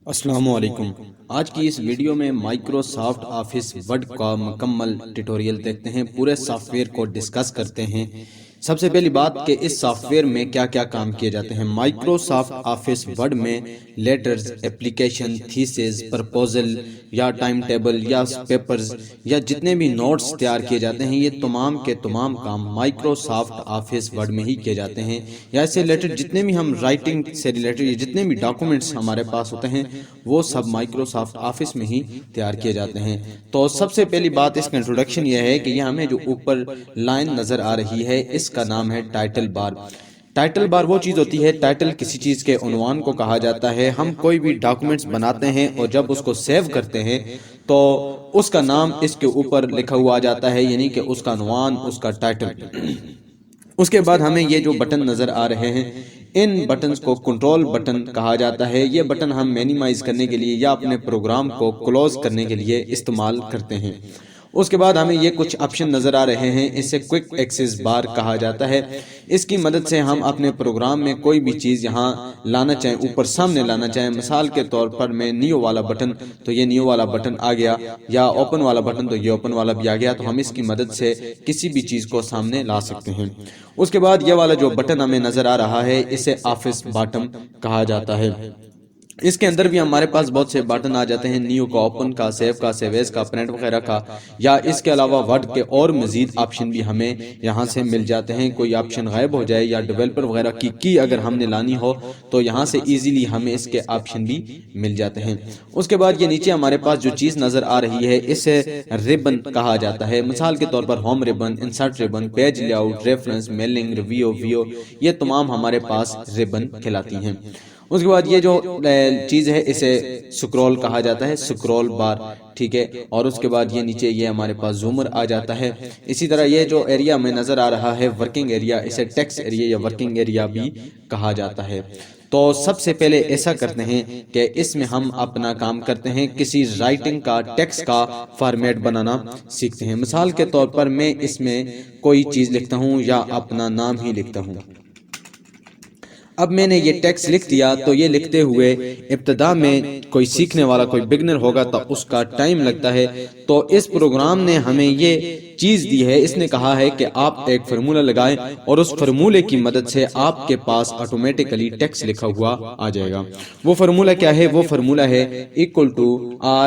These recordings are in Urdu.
السلام علیکم۔ آج کی اس ویڈیو میں مائکروسافٹ آفس ورڈ کا مکمل ٹیٹوریل دیکھتے ہیں، پورے سافٹ ویئر کو ڈسکس کرتے ہیں۔ سب سے پہلی بات کہ اس سافٹ ویئر میں کیا کیا کام کیے جاتے ہیں۔ مائکروسافٹ آفس ورڈ میں لیٹرز، اپلیکیشن، تھیسز، پرپوزل یا ٹائم ٹیبل یا پیپرز یا جتنے بھی نوٹس تیار کیے جاتے ہیں، یہ تمام کے تمام کام مائکروسافٹ آفس ورڈ میں ہی کیے جاتے ہیں۔ یا اس سے ریلیٹڈ جتنے بھی ہم رائٹنگ سے ریلیٹڈ جتنے بھی ڈاکومنٹس ہمارے پاس ہوتے ہیں وہ سب مائکروسافٹ آفس میں ہی تیار کیے جاتے ہیں۔ تو سب سے پہلی بات اس کا انٹروڈکشن یہ ہے کہ یہ ہمیں جو اوپر لائن نظر آ رہی ہے اس کا نام ہے ٹائٹل بار۔ ٹائٹل بار وہ چیز ہوتی ہے، ٹائٹل کسی چیز کے عنوان کو کہا جاتا ہے۔ ہم کوئی بھی ڈاکومنٹس بناتے ہیں اور جب اس کو سیو کرتے ہیں تو اس کا نام اس کے اوپر لکھا ہوا آ جاتا ہے، یعنی کہ اس کا عنوان، اس کا ٹائٹل۔ اس کے بعد ہمیں یہ جو بٹن نظر آ رہے ہیں ان بٹنز کو کنٹرول بٹن کہا جاتا ہے۔ یہ بٹن ہم مینیمائز کرنے کے لیے یا اپنے پروگرام کو کلوز کرنے کے لیے استعمال کرتے ہیں۔ اس کے بعد ہمیں یہ کچھ آپشن نظر آ رہے ہیں، اسے کوئک ایکسس بار کہا جاتا ہے۔ اس کی مدد سے ہم اپنے پروگرام میں کوئی بھی چیز یہاں لانا چاہیں، اوپر سامنے لانا چاہیں، مثال کے طور پر میں نیو والا بٹن تو یہ نیو والا بٹن آ گیا، یا اوپن والا بٹن تو یہ اوپن والا بھی آ گیا، تو ہم اس کی مدد سے کسی بھی چیز کو سامنے لا سکتے ہیں۔ اس کے بعد یہ والا جو بٹن ہمیں نظر آ رہا ہے اسے آفس باٹم کہا جاتا ہے۔ اس کے اندر بھی ہمارے پاس بہت سے بٹن آ جاتے ہیں، نیو کا، اوپن کا، سیو کا، سیویز کا، پرنٹ وغیرہ کا، یا اس کے علاوہ ورڈ کے اور مزید آپشن بھی ہمیں یہاں سے مل جاتے ہیں۔ کوئی آپشن غائب ہو جائے یا ڈیولپر وغیرہ کی اگر ہم نے لانی ہو تو یہاں سے ایزیلی ہمیں اس کے آپشن بھی مل جاتے ہیں۔ اس کے بعد یہ نیچے ہمارے پاس جو چیز نظر آ رہی ہے اسے ریبن کہا جاتا ہے۔ مثال کے طور پر home ribbon, insert ribbon, page layout, reference, mailing, review, یہ تمام ہمارے پاس ریبن کہلاتی ہیں۔ اس کے بعد یہ جو چیز ہے اسے سکرول کہا جاتا ہے، سکرول بار، ٹھیک ہے۔ اور اس کے بعد یہ نیچے یہ ہمارے پاس زومر آ جاتا ہے۔ اسی طرح یہ جو ایریا میں نظر آ رہا ہے ورکنگ ایریا، اسے ٹیکسٹ ایریا یا ورکنگ ایریا بھی کہا جاتا ہے۔ تو سب سے پہلے ایسا کرتے ہیں کہ اس میں ہم اپنا کام کرتے ہیں، کسی رائٹنگ کا، ٹیکسٹ کا فارمیٹ بنانا سیکھتے ہیں۔ مثال کے طور پر میں اس میں کوئی چیز لکھتا ہوں یا اپنا نام ہی لکھتا ہوں۔ اب میں نے یہ ٹیکسٹ لکھ دیا تو یہ لکھتے ہوئے ابتدا میں کوئی سیکھنے والا، کوئی بگنر ہوگا تو اس کا ٹائم لگتا ہے۔ تو اس پروگرام نے ہمیں یہ چیز دی ہے، اس نے کہا ہے کہ آپ ایک فرمولہ لگائیں اور اس فرمولے کی مدد سے آپ کے پاس آٹومیٹکلی ٹیکسٹ لکھا ہوا آ جائے گا۔ وہ فرمولہ کیا ہے؟ وہ فرمولہ ہے equal to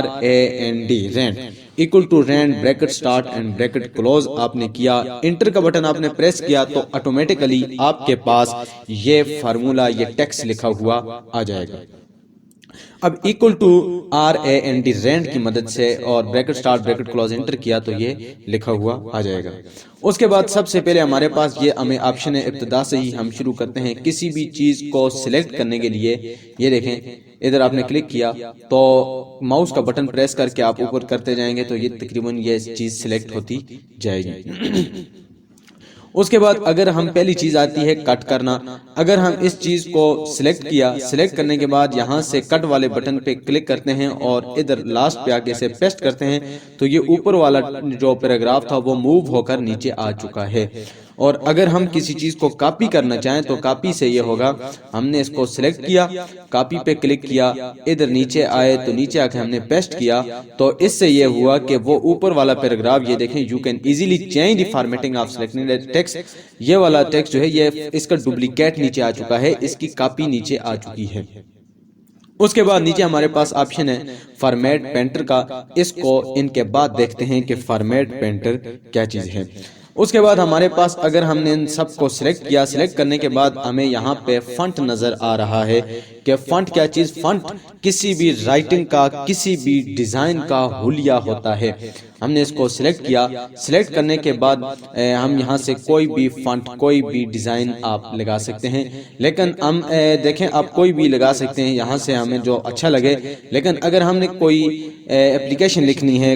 RAND، RAND, equal to RAND, bracket start and bracket close آپ نے کیا، انٹر کا بٹن آپ نے پریس کیا تو آٹومیٹکلی آپ کے پاس یہ فارمولہ، یہ ٹیکسٹ لکھا ہوا آ جائے گا۔ اب equal to RAND، رینڈ کی مدد سے اور bracket start bracket close enter کیا تو یہ لکھا ہوا آ جائے گا۔ اس کے بعد سب سے پہلے ہمارے پاس یہ ہمیں آپشن ہے، ابتدا سے ہی ہم شروع کرتے ہیں کسی بھی چیز کو سلیکٹ کرنے کے لیے۔ یہ دیکھیں ادھر آپ نے کلک کیا تو ماؤس کا بٹن پریس کر کے آپ اوپر کرتے جائیں گے تو یہ تقریباً یہ چیز سلیکٹ ہوتی جائے گی۔ اس کے بعد اگر ہم پہلی چیز آتی ہے کٹ کرنا، اگر ہم اس چیز کو سلیکٹ کیا، سلیکٹ کرنے کے بعد یہاں سے کٹ والے بٹن پہ کلک کرتے ہیں اور ادھر لاسٹ پہ آگے سے پیسٹ کرتے ہیں تو یہ اوپر والا جو پیراگراف تھا وہ موو ہو کر نیچے آ چکا ہے۔ اور اگر ہم کسی چیز کو کاپی کرنا چاہیں تو کاپی سے یہ ہوگا، ہم نے اس کو سلیکٹ کیا، کاپی پہ کلک کیا، ادھر نیچے آئے تو نیچے آ کے ہم نے پیسٹ کیا تو اس سے یہ ہوا کہ وہ اوپر والا پیراگراف، یہ دیکھیں you can easily change the formatting of selecting text, یہ والا ٹیکسٹ جو ہے یہ اس کا ڈپلیکیٹ نیچے آ چکا ہے، اس کی کاپی نیچے آ چکی ہے۔ اس کے بعد نیچے ہمارے پاس آپشن ہے فارمیٹ پینٹر کا، اس کو ان کے بعد دیکھتے ہیں کہ فارمیٹ پینٹر کیا چیز ہے۔ اس کے بعد ہمارے پاس اگر ہم نے ان سب کو سلیکٹ کیا، سلیکٹ کرنے کے بعد ہمیں یہاں پہ فنٹ نظر آ رہا ہے کہ فنٹ کیا چیز؟ فنٹ کسی بھی رائٹنگ کا، کسی بھی ڈیزائن کا حلیہ ہوتا ہے۔ ہم نے اس کو سلیکٹ کیا، سلیکٹ کرنے کے بعد ہم یہاں سے کوئی بھی فنٹ، کوئی بھی ڈیزائن آپ لگا سکتے ہیں، لیکن ہم دیکھیں آپ کوئی بھی لگا سکتے ہیں یہاں سے ہمیں جو اچھا لگے۔ لیکن اگر ہم نے کوئی اپلیکیشن لکھنی ہے،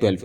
12,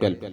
12।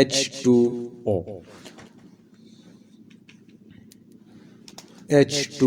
H2O, H2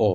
O।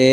A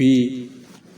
B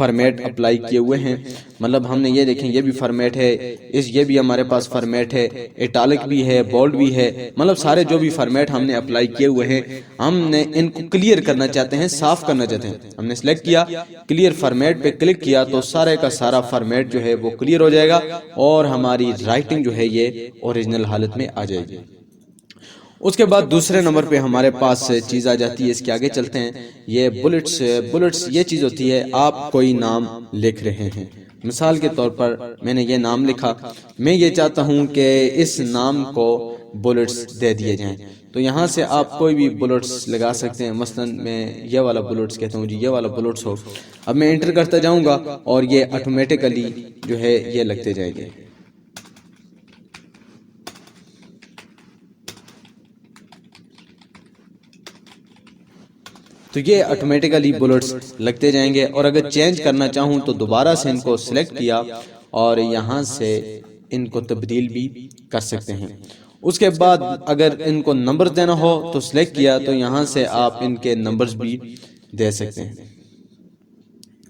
format apply کیے ہوئے ہیں، مطلب ہم نے یہ دیکھیں یہ بھی فارمیٹ ہے، یہ بھی ہمارے پاس فارمیٹ ہے، ایٹالک بھی ہے، بولڈ بھی ہے، مطلب سارے جو بھی فارمیٹ ہم نے اپلائی کیے ہوئے ہیں ہم نے ان کو کلیئر کرنا چاہتے ہیں، صاف کرنا چاہتے ہیں۔ ہم نے سلیکٹ کیا، کلیئر فارمیٹ پہ کلک کیا تو سارے کا سارا فارمیٹ جو ہے وہ کلیئر ہو جائے گا اور ہماری رائٹنگ جو ہے یہ اوریجنل حالت میں آ جائے گی۔ اس کے بعد دوسرے نمبر پہ ہمارے پاس چیز آ جاتی ہے، اس کے آگے چلتے ہیں، یہ بلٹس یہ چیز ہوتی ہے آپ کوئی نام لکھ رہے ہیں، مثال کے طور پر میں نے یہ نام لکھا، میں یہ چاہتا ہوں کہ اس نام کو بلٹس دے دیے جائیں، تو یہاں سے آپ کوئی بھی بلٹس لگا سکتے ہیں، مثلا میں یہ والا بلٹس کہتا ہوں جی یہ والا بلٹس ہو، اب میں انٹر کرتا جاؤں گا اور یہ آٹومیٹیکلی جو ہے یہ لگتے جائے گے۔ تو یہ آٹومیٹیکلی بلٹس لگتے جائیں گے، اور اگر چینج کرنا چاہوں تو دوبارہ سے ان کو سلیکٹ کیا اور یہاں سے ان کو تبدیل بھی کر سکتے ہیں۔ اس کے بعد اگر ان کو نمبر دینا ہو تو سلیکٹ کیا تو یہاں سے آپ ان کے نمبرز بھی دے سکتے ہیں،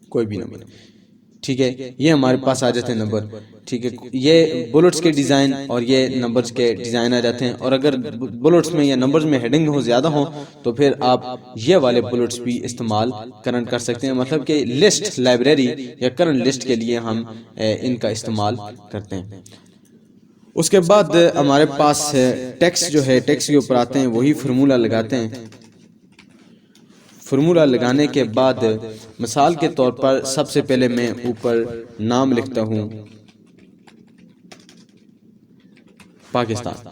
کوئی بھی نمبر، ٹھیک ہے، یہ ہمارے پاس آ جاتے ہیں نمبر، ٹھیک ہے، یہ بلٹس کے ڈیزائن اور یہ نمبرز کے ڈیزائن آ جاتے ہیں، اور اگر بلٹس میں یا نمبرز میں ہیڈنگ ہو زیادہ ہوں تو پھر آپ یہ والے بلٹس بھی استعمال کر سکتے ہیں، مطلب کہ لسٹ لائبریری یا کرنٹ لسٹ کے لیے ہم ان کا استعمال کرتے ہیں۔ اس کے بعد ہمارے پاس ٹیکسٹ جو ہے، ٹیکسٹ کے اوپر آتے ہیں، وہی فرمولا لگاتے ہیں۔ فرمولا لگانے کے بعد مثال کے طور پر سب سے پہلے میں اوپر نام لکھتا ہوں پاکستان۔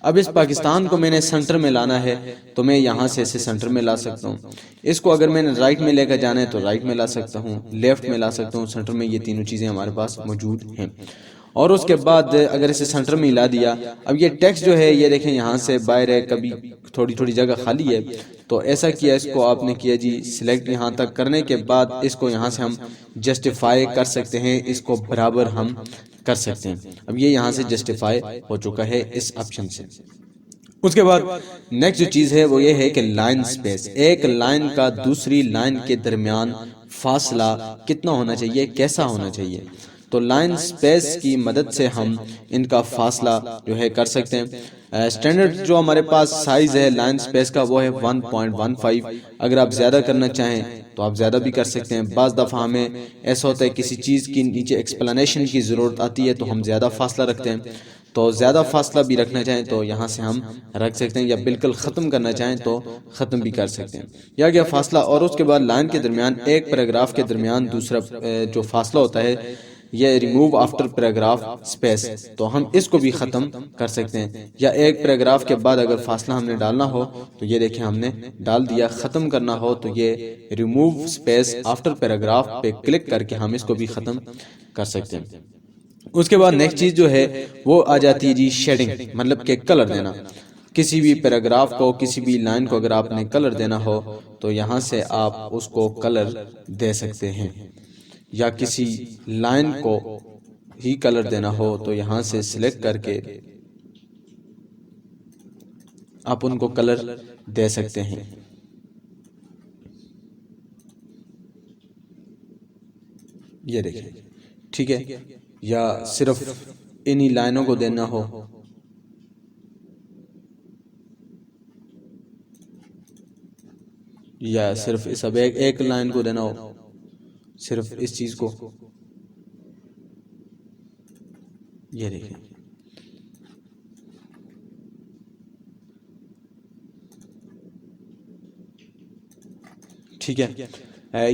اب اس پاکستان کو میں نے سنٹر میں لانا ہے تو میں یہاں سے اسے سنٹر میں لا سکتا ہوں، اس کو اگر میں نے رائٹ میں لے کر جانا ہے تو رائٹ میں لا سکتا ہوں، لیفٹ میں لا سکتا ہوں، سنٹر میں، یہ تینوں چیزیں ہمارے پاس موجود ہیں۔ اور اس کے بعد اگر اسے سنٹر میں لا دیا، اب یہ ٹیکسٹ جو ہے یہ دیکھیں یہاں سے باہر ہے، کبھی تھوڑی جگہ خالی ہے، تو ایسا کیا، اس کو آپ نے کیا جی سلیکٹ، یہاں تک کرنے کے بعد اس کو یہاں سے ہم جسٹیفائی کر سکتے ہیں، اس کو برابر ہم کر سکتے ہیں۔ اب یہ یہاں سے جسٹیفائی ہو چکا ہے اس آپشن سے۔ اس کے بعد نیکسٹ جو چیز ہے وہ یہ ہے کہ لائن سپیس، ایک لائن کا دوسری لائن کے درمیان فاصلہ کتنا ہونا چاہیے، کیسا ہونا چاہیے، تو لائن سپیس کی مدد سے ہم ان کا فاصلہ جو ہے کر سکتے ہیں۔ سٹینڈرڈ جو ہمارے پاس سائز ہے لائن سپیس کا وہ ہے 1.15، اگر آپ زیادہ کرنا چاہیں تو آپ زیادہ بھی کر سکتے ہیں۔ بعض دفعہ ہمیں ایسا ہوتا ہے کسی چیز کی نیچے ایکسپلینیشن کی ضرورت آتی ہے تو ہم زیادہ فاصلہ رکھتے ہیں، تو زیادہ فاصلہ بھی رکھنا چاہیں تو یہاں سے ہم رکھ سکتے ہیں، یا بالکل ختم کرنا چاہیں تو ختم بھی کر سکتے ہیں، یا گیا فاصلہ۔ اور اس کے بعد لائن کے درمیان ایک پیراگراف کے درمیان دوسرا جو فاصلہ ہوتا ہے یہ ریموو آفٹر پیراگراف سپیس، تو ہم اس کو بھی ختم کر سکتے ہیں، یا ایک پیراگراف کے بعد اگر فاصلہ ہم نے ڈالنا ہو تو یہ دیکھیں ہم نے ڈال دیا، ختم کرنا ہو تو یہ ریموو سپیس آفٹر پیراگراف پہ کلک کر کے ہم اس کو بھی ختم کر سکتے ہیں۔ اس کے بعد نیکسٹ چیز جو ہے وہ آ جاتی ہے جی شیڈنگ، مطلب کہ کلر دینا۔ کسی بھی پیراگراف کو، کسی بھی لائن کو اگر آپ نے کلر دینا ہو تو یہاں سے آپ اس کو کلر دے سکتے ہیں، یا کسی لائن کو ہی کلر دینا ہو تو یہاں سے سلیکٹ کر کے آپ ان کو کلر دے سکتے ہیں۔ یہ دیکھیں، ٹھیک ہے، یا صرف انہی لائنوں کو دینا ہو، یا صرف اس اب ایک لائن کو دینا ہو، صرف اس چیز کو، یہ دیکھیں، ٹھیک ہے۔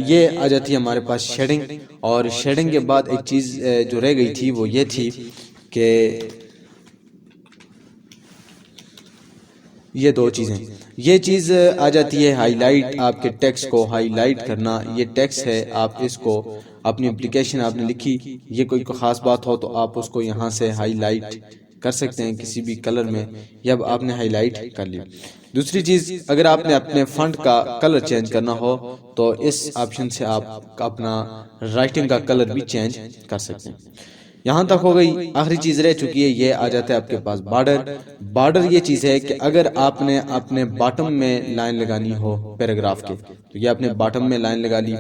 یہ آ جاتی ہے ہمارے پاس شیڈنگ، اور شیڈنگ کے بعد ایک چیز جو رہ گئی تھی وہ یہ تھی کہ یہ دو چیزیں، یہ چیز آ جاتی ہے ہائی لائٹ، آپ کے ٹیکسٹ کو ہائی لائٹ کرنا۔ یہ ٹیکسٹ ہے، آپ اس کو اپنی اپلیکیشن آپ نے لکھی، یہ کوئی خاص بات ہو تو آپ اس کو یہاں سے ہائی لائٹ کر سکتے ہیں کسی بھی کلر میں، یا اب آپ نے ہائی لائٹ کر لی۔ دوسری چیز، اگر آپ نے اپنے فنٹ کا کلر چینج کرنا ہو تو اس آپشن سے آپ اپنا رائٹنگ کا کلر بھی چینج کر سکتے ہیں۔ یہاں تک ہو گئی، آخری چیز رہ چکی ہے، یہ آ جاتا ہے آپ کے پاس بارڈر۔ بارڈر یہ چیز ہے کہ اگر آپ نے اپنے باٹم میں لائن لگانی ہو پیراگراف کے تو یہ آپ نے باٹم میں لائن لگا لی،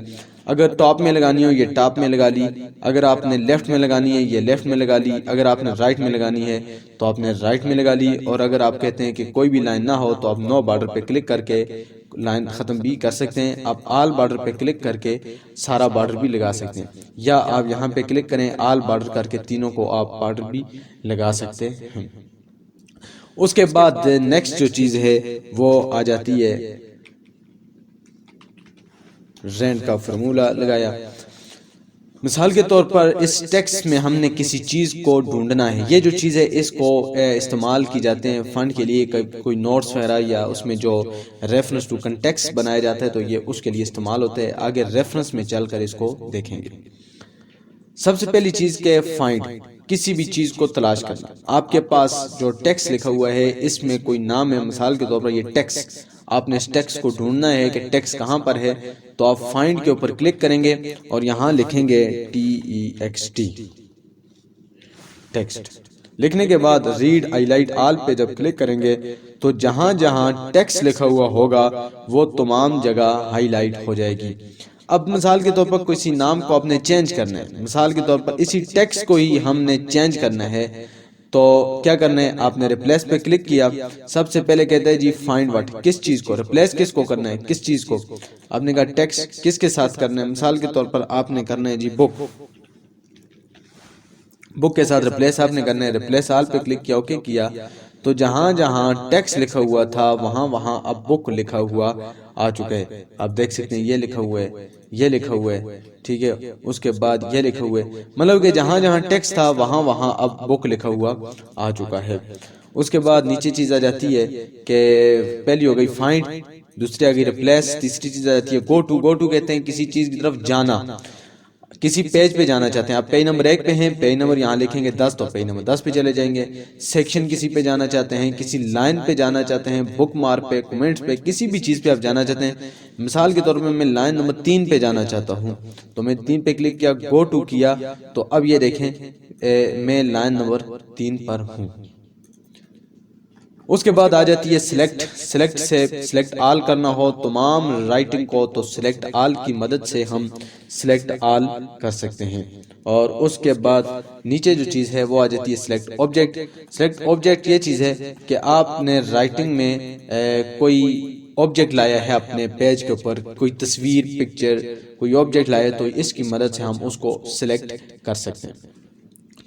اگر ٹاپ میں لگانی ہو یہ ٹاپ میں لگا لی، اگر آپ نے لیفٹ میں لگانی ہے یہ لیفٹ میں لگا لی، اگر آپ نے رائٹ میں لگانی ہے تو آپ نے رائٹ میں لگا لی، اور اگر آپ کہتے ہیں کہ کوئی بھی لائن نہ ہو تو آپ نو بارڈر پہ کلک کر کے لائن ختم بھی کر سکتے ہیں۔ آپ آل بارڈر پہ کلک کر کے سارا بارڈر بھی لگا سکتے ہیں، یا آپ یہاں پہ کلک کریں آل بارڈر کر کے تینوں کو آپ بارڈر بھی لگا سکتے ہیں۔ اس کے بعد نیکسٹ جو چیز ہے وہ آ جاتی ہے رینڈ کا فارمولا لگایا۔ مثال کے طور پر اس ٹیکسٹ میں ہم نے کسی چیز کو ڈھونڈنا ہے، یہ جو چیز ہے اس کو استعمال کی جاتے ہیں فنڈ کے لیے، کوئی نوٹس وغیرہ یا اس میں جو ریفرنس ٹو کنٹیکسٹ بنایا جاتا ہے تو یہ اس کے لیے استعمال ہوتا ہے۔ آگے ریفرنس میں چل کر اس کو دیکھیں گے۔ سب سے پہلی چیز کہ فائنڈ، کسی بھی چیز کو تلاش کرنا۔ آپ کے پاس جو ٹیکسٹ لکھا ہوا ہے اس میں کوئی نام ہے، مثال کے طور پر یہ ٹیکسٹ، آپ نے اس ٹیکسٹ کو ڈھونڈنا ہے کہ ٹیکسٹ کہاں پر ہے، تو آپ فائنڈ کے اوپر کلک کریں گے اور یہاں لکھیں گے TEXT ٹیکسٹ۔ لکھنے کے بعد ریڈ ہائی لائٹ آل پہ جب کلک کریں گے تو جہاں جہاں ٹیکسٹ لکھا ہوا ہوگا وہ تمام جگہ ہائی لائٹ ہو جائے گی۔ اب مثال کے طور پر کسی نام کو آپ نے چینج کرنا ہے، مثال کے طور پر اسی ٹیکسٹ کو ہی ہم نے چینج کرنا ہے، تو کیا کرنا ہے، آپ نے ریپلیس پہ کلک کیا۔ سب سے پہلے کہتا ہے جی فائنڈ وٹ، کس چیز کو ریپلیس کس کو کرنا ہے، کس چیز کو، آپ نے کہا ٹیکسٹ کس کے ساتھ کرنا ہے، مثال کے طور پر آپ نے کرنا ہے جی بک، بک کے ساتھ ریپلیس آپ نے کرنا ہے، ریپلیس آل پہ کلک کیا، اوکے کیا، تو جہاں جہاں ٹیکسٹ لکھا ہوا تھا وہاں وہاں اب بک لکھا ہوا آ چکا ہے۔ آپ دیکھ سکتے ہیں یہ لکھا ہوا ہے، یہ لکھا ہوا ہے، ٹھیک ہے، اس کے بعد یہ لکھا ہوا ہے، مطلب کہ جہاں جہاں ٹیکسٹ تھا وہاں وہاں اب بک لکھا ہوا آ چکا ہے۔ اس کے بعد نیچے چیز آ جاتی ہے کہ پہلی ہو گئی فائنڈ، دوسری آ گئی ریپلیس، تیسری چیز آ جاتی ہے گو ٹو۔ گو ٹو کہتے ہیں کسی چیز کی طرف جانا، کسی پیج پہ جانا چاہتے ہیں، آپ پیج نمبر 1 پہ ہیں، پیج نمبر یہاں لکھیں گے 10 تو پیج نمبر 10 پہ چلے جائیں گے۔ سیکشن کسی پہ جانا چاہتے ہیں، کسی لائن پہ جانا چاہتے ہیں، بک مارک پہ، کمنٹس پہ، کسی بھی چیز پہ آپ جانا چاہتے ہیں۔ مثال کے طور پر میں لائن نمبر 3 پہ جانا چاہتا ہوں تو میں 3 پہ کلک کیا، گو ٹو کیا، تو اب یہ دیکھیں میں لائن نمبر 3 پر ہوں۔ اس کے بعد آ جاتی ہے سلیکٹ، سلیکٹ سے سلیکٹ آل کرنا ہو تمام رائٹنگ کو تو سلیکٹ آل کی مدد سے ہم سلیکٹ آل کر سکتے ہیں۔ اور اس کے بعد نیچے جو چیز ہے وہ آ جاتی ہے سلیکٹ آبجیکٹ۔ سلیکٹ آبجیکٹ یہ چیز ہے کہ آپ نے رائٹنگ میں کوئی آبجیکٹ لایا ہے اپنے پیج کے اوپر، کوئی تصویر، پکچر، کوئی آبجیکٹ لایا ہے تو اس کی مدد سے ہم اس کو سلیکٹ کر سکتے ہیں۔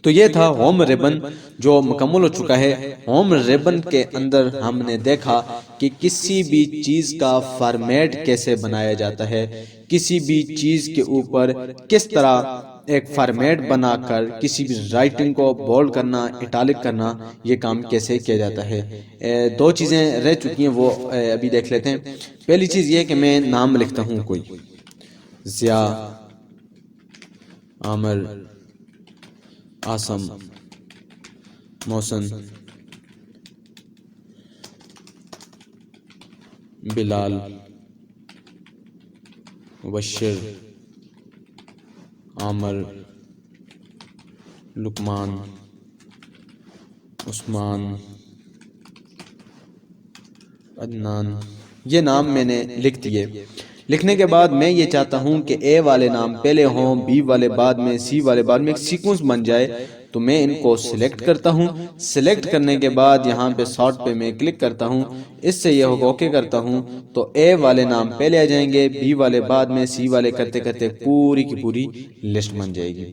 تو یہ تھا ہوم ریبن جو مکمل ہو چکا ہے۔ ہوم ریبن کے اندر ہم نے دیکھا کہ کسی بھی چیز کا فارمیٹ کیسے بنایا جاتا ہے، کسی بھی چیز کے اوپر کس طرح ایک فارمیٹ بنا کر کسی بھی رائٹنگ کو بولڈ کرنا، اٹالک کرنا، یہ کام کیسے کیا جاتا ہے۔ دو چیزیں رہ چکی ہیں وہ ابھی دیکھ لیتے ہیں۔ پہلی چیز یہ کہ میں نام لکھتا ہوں کوئی، ضیاء، عامر، عاصم، محسن، بلال، مبشر، عامر، لقمان، عثمان، عدنان، یہ نام میں نے لکھ دیے۔ لکھنے کے بعد میں یہ چاہتا ہوں کہ اے والے نام پہلے ہوں، بی والے بعد میں، سی والے بعد میں، ایک سیکوینس بن جائے، تو میں ان کو سلیکٹ کرتا ہوں۔ سلیکٹ کرنے کے بعد یہاں پہ سارٹ پہ میں کلک کرتا ہوں، اس سے یہ ہوگا اوکے کرتا ہوں تو اے والے نام پہلے آ جائیں گے، بی والے بعد میں، سی والے کرتے کرتے پوری کی پوری لسٹ بن جائے گی۔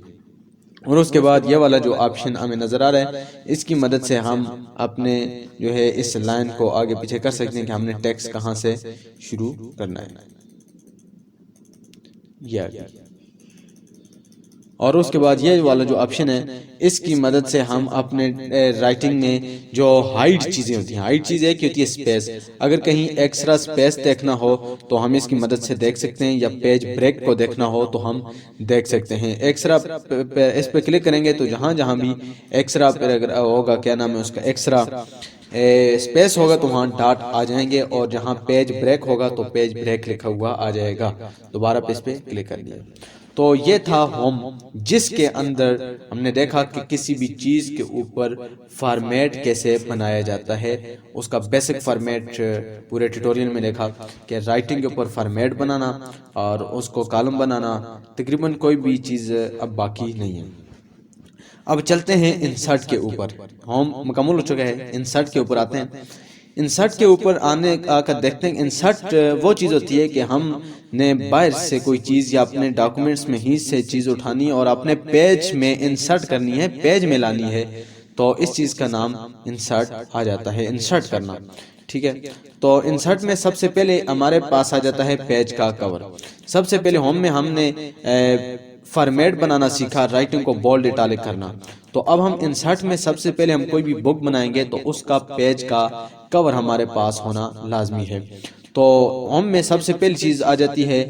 اور اس کے بعد یہ والا جو آپشن ہمیں نظر آ رہا ہے اس کی مدد سے ہم اپنے جو ہے اس لائن کو آگے پیچھے کر سکتے ہیں کہ ہم نے ٹیکسٹ کہاں سے شروع کرنا ہے۔ اور اس کے بعد یہ والا جو آپشن ہے اس کی مدد سے ہم اپنے رائٹنگ میں جو ہائڈ چیزیں ہوتی ہیں، ہائڈ چیز ایک ہوتی ہے سپیس، اگر کہیں ایکسٹرا سپیس دیکھنا ہو تو ہم اس کی مدد سے دیکھ سکتے ہیں، یا پیج بریک کو دیکھنا ہو تو ہم دیکھ سکتے ہیں۔ ایکسٹرا اس پہ کلک کریں گے تو جہاں جہاں بھی ایکسٹرا ہوگا، کیا نام ہے اس کا، ایکسٹرا سپیس ہوگا تو وہاں ڈاٹ آ جائیں گے، اور جہاں پیج بریک ہوگا تو پیج بریک لکھا ہوا آ جائے گا۔ دوبارہ پہ اس پہ کلک کر دیا۔ تو یہ تھا ہوم، جس کے اندر ہم نے دیکھا کہ کسی بھی چیز کے اوپر فارمیٹ کیسے بنایا جاتا ہے، اس کا بیسک فارمیٹ پورے ٹیوٹوریل میں دیکھا کہ رائٹنگ کے اوپر فارمیٹ بنانا اور اس کو کالم بنانا، تقریباً کوئی بھی چیز اب باقی نہیں ہے۔ اب چلتے ہیں انسرٹ کے اوپر، ہوم مکمل ہو چکا ہے، انسرٹ کے اوپر آتے ہیں۔ انسرٹ کے اوپر آ کر دیکھتے ہیں انسرٹ وہ چیز ہوتی ہے کہ ہم نے باہر سے کوئی چیز یا اپنے ڈاکومنٹس میں ہی سے چیز اٹھانی ہے اور اپنے پیج میں انسرٹ کرنی ہے، پیج میں لانی ہے، تو اس چیز کا نام انسرٹ آ جاتا ہے، انسرٹ کرنا، ٹھیک ہے۔ تو انسرٹ میں سب سے پہلے ہمارے پاس آ جاتا ہے پیج کا کور۔ سب سے پہلے ہوم میں ہم نے فارمیٹ بنانا سیکھا، رائٹنگ کو بولڈ اٹالک کرنا۔ تو اب ہم انسرٹ میں سب سے پہلے ہم کوئی بھی بک بنائیں گے تو اس کا پیج کا کور ہمارے پاس ہونا لازمی ہے۔ تو ہوم میں سب سے پہلی چیز آ جاتی ہے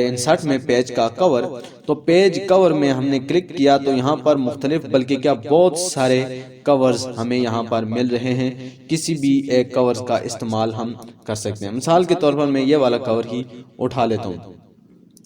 انسرٹ میں پیج کا کور۔ تو پیج کور میں ہم نے کلک کیا تو یہاں پر مختلف بلکہ کیا بہت سارے کورز ہمیں یہاں پر مل رہے ہیں، کسی بھی ایک کور کا استعمال ہم کر سکتے ہیں۔ مثال کے طور پر میں یہ والا کور ہی اٹھا لیتا ہوں۔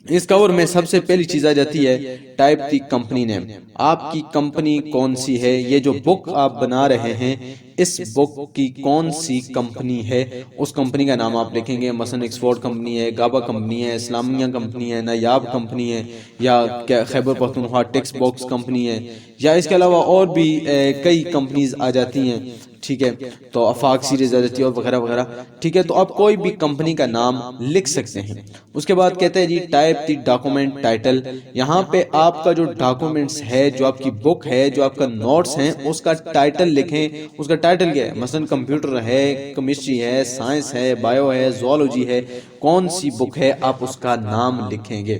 اس کور میں سب سے پہلی چیز آ جاتی ہے ٹائپ دی کمپنی نیم، آپ کی کمپنی کون سی ہے، یہ جو بک آپ بنا رہے ہیں اس بک کی کون سی کمپنی ہے، اس کمپنی کا نام آپ لکھیں گے، مثلا ایکسفورڈ کمپنی ہے، گابا کمپنی ہے، اسلامیہ کمپنی ہے، نایاب کمپنی ہے، یا Khyber Pakhtunkhwa text box company ہے، یا اس کے علاوہ اور بھی کئی کمپنیز آ جاتی ہیں، ٹھیک ہے، تو افاق سیریز آ جاتی ہے اور وغیرہ وغیرہ، ٹھیک ہے۔ تو آپ کوئی بھی کمپنی کا نام لکھ سکتے ہیں۔ اس کے بعد کہتے ہیں جی ٹائپ دی ڈاکومنٹ ٹائٹل، یہاں پہ آپ کا جو ڈاکومنٹس ہے، جو آپ کی بک ہے، جو آپ کا نوٹس ہیں، اس کا ٹائٹل لکھیں۔ اس کا ٹائٹل کیا ہے، مثلا کمپیوٹر ہے، کیمسٹری ہے، سائنس ہے، بائیو ہے، زوالوجی ہے، کون سی بک ہے آپ اس کا نام لکھیں گے۔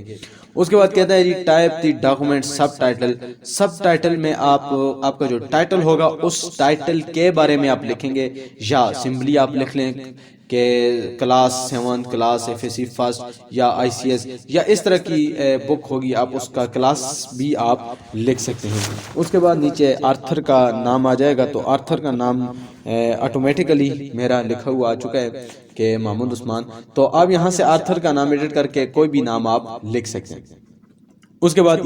اس کے بعد کہتا ہے جی ٹائپ دی ڈاکومنٹ سب ٹائٹل، سب ٹائٹل میں آپ کا جو ٹائٹل ہوگا اس ٹائٹل کے بارے میں آپ لکھیں گے، یا سمپلی آپ لکھ لیں کہ class 7 class F S C first یا آئی سی ایس یا اس طرح کی بک ہوگی، آپ اس کا کلاس بھی آپ لکھ سکتے ہیں۔ اس کے بعد نیچے آرتھر کا نام آ جائے گا، تو آرتھر کا نام آٹومیٹیکلی میرا لکھا ہوا آ چکا ہے کہ محمود عثمان، تو آپ یہاں سے آرتھر کا نام ایڈٹ کر کے کوئی بھی نام آپ لکھ سکتے ہیں۔ اس کے بعد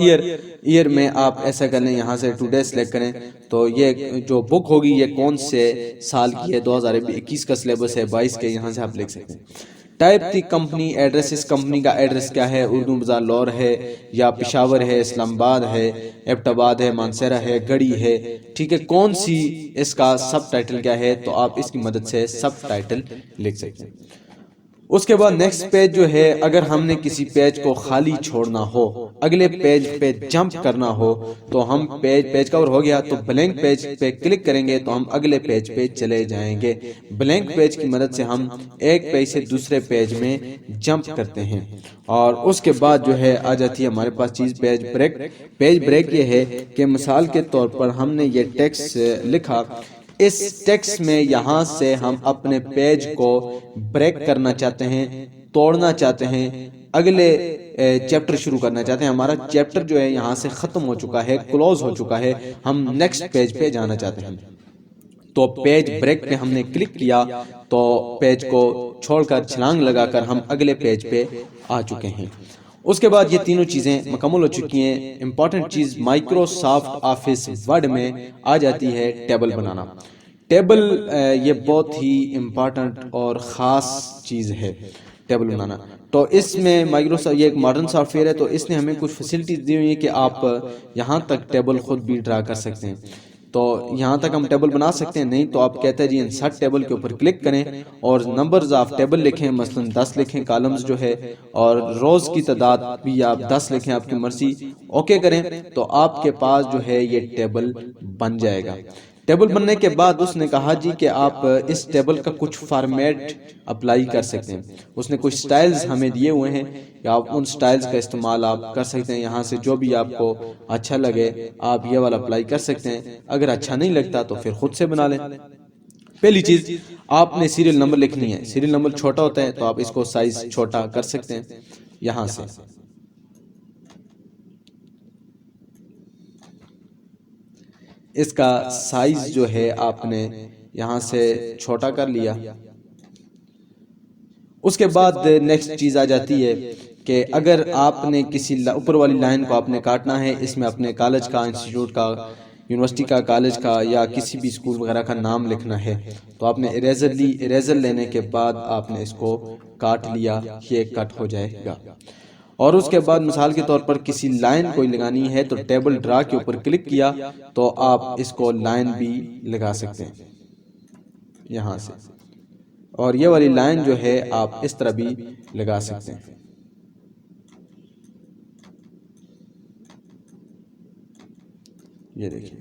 ایئر میں آپ ایسا کر لیں، یہاں سے ٹوڈے سلیکٹ کریں، تو یہ جو بک ہوگی یہ کون سے سال کی ہے، 2021 کا سلیبس ہے، 22 کے، یہاں سے آپ لکھ سکتے ہیں۔ ٹائپ دی کمپنی ایڈریس، اس کمپنی کا ایڈریس کیا ہے، اردو بازار لاہور ہے یا پشاور ہے، اسلام آباد ہے، ایبٹ آباد ہے، مانسہرہ ہے، گڑھی ہے، ٹھیک ہے، کون سی اس کا سب ٹائٹل کیا ہے، تو آپ اس کی مدد سے سب ٹائٹل لکھ سکتے ہیں۔ اس کے بعد نیکسٹ پیج جو ہے، اگر ہم نے کسی پیج کو خالی چھوڑنا ہو، اگلے پیج پہ جمپ کرنا ہو، تو ہم پیج کور ہو گیا تو بلینک پیج پہ کلک کریں گے تو ہم اگلے پیج پہ چلے جائیں گے۔ بلینک پیج کی مدد سے ہم ایک پیج سے دوسرے پیج میں جمپ کرتے ہیں۔ اور اس کے بعد جو ہے آ جاتی ہے ہمارے پاس چیز پیج بریک۔ پیج بریک یہ ہے کہ مثال کے طور پر ہم نے یہ ٹیکسٹ لکھا، اس ٹیکسٹ میں یہاں سے ہم اپنے پیج کو بریک کرنا چاہتے ہیں، توڑنا چاہتے ہیں، اگلے چیپٹر شروع کرنا چاہتے ہیں، ہمارا چیپٹر جو ہے یہاں سے ختم ہو چکا ہے، کلوز ہو چکا ہے، ہم نیکسٹ پیج پہ جانا چاہتے ہیں، تو پیج بریک پہ ہم نے کلک کیا تو پیج کو چھوڑ کر چھلانگ لگا کر ہم اگلے پیج پہ آ چکے ہیں۔ اس کے بعد یہ تینوں چیزیں مکمل ہو چکی ہیں۔ امپورٹنٹ چیز مائکروسافٹ آفس ورڈ میں آ جاتی ہے ٹیبل بنانا۔ ٹیبل یہ بہت ہی امپورٹنٹ اور خاص چیز ہے ٹیبل بنانا۔ تو اس میں مائکروسافٹ یہ ایک ماڈرن سافٹ ویئر ہے، تو اس نے ہمیں کچھ فیسلٹیز دی ہوئی ہیں کہ آپ یہاں تک ٹیبل خود بھی ڈرا کر سکتے ہیں۔ تو یہاں تک ہم ٹیبل بنا سکتے ہیں، نہیں تو آپ کہتے ہیں جی انسرٹ ٹیبل کے اوپر کلک کریں اور نمبرز آف ٹیبل لکھیں، مثلا 10 لکھیں، کالمز جو ہے، اور روز کی تعداد بھی آپ 10 لکھیں، آپ کی مرضی، اوکے کریں تو آپ کے پاس جو ہے یہ ٹیبل بن جائے گا۔ ٹیبل بننے کے بعد اس نے کہا جی کہ آپ اس ٹیبل کا کچھ فارمیٹ اپلائی کر سکتے ہیں۔ اس نے کچھ سٹائلز ہمیں دیے ہوئے ہیں کہ آپ ان سٹائلز کا استعمال آپ کر سکتے ہیں، یہاں سے جو بھی آپ کو اچھا لگے آپ یہ والا اپلائی کر سکتے ہیں، اگر اچھا نہیں لگتا تو پھر خود سے بنا لیں۔ پہلی چیز آپ نے سیریل نمبر لکھنی ہے، سیریل نمبر چھوٹا ہوتا ہے تو آپ اس کو سائز چھوٹا کر سکتے ہیں یہاں سے۔ اس کا سائز جو ہے آپ نے یہاں سے چھوٹا کر لیا۔ اس کے بعد نیکسٹ چیز آ جاتی ہے کہ اگر آپ نے کسی اوپر والی لائن کو آپ نے کاٹنا ہے، اس میں اپنے کالج کا، انسٹیٹیوٹ کا، یونیورسٹی کا، کالج کا یا کسی بھی اسکول وغیرہ کا نام لکھنا ہے تو آپ نے اریزر لی، اریزر لینے کے بعد آپ نے اس کو کاٹ لیا، یہ کٹ ہو جائے گا۔ اور اس کے بعد مثال کے طور پر کسی لائن کوئی لگانی ہے تو ٹیبل ڈرا کے اوپر کلک کیا تو آپ اس کو لائن بھی لگا سکتے ہیں یہاں سے، اور یہ والی لائن جو ہے آپ اس طرح بھی لگا سکتے ہیں۔ یہ دیکھیں،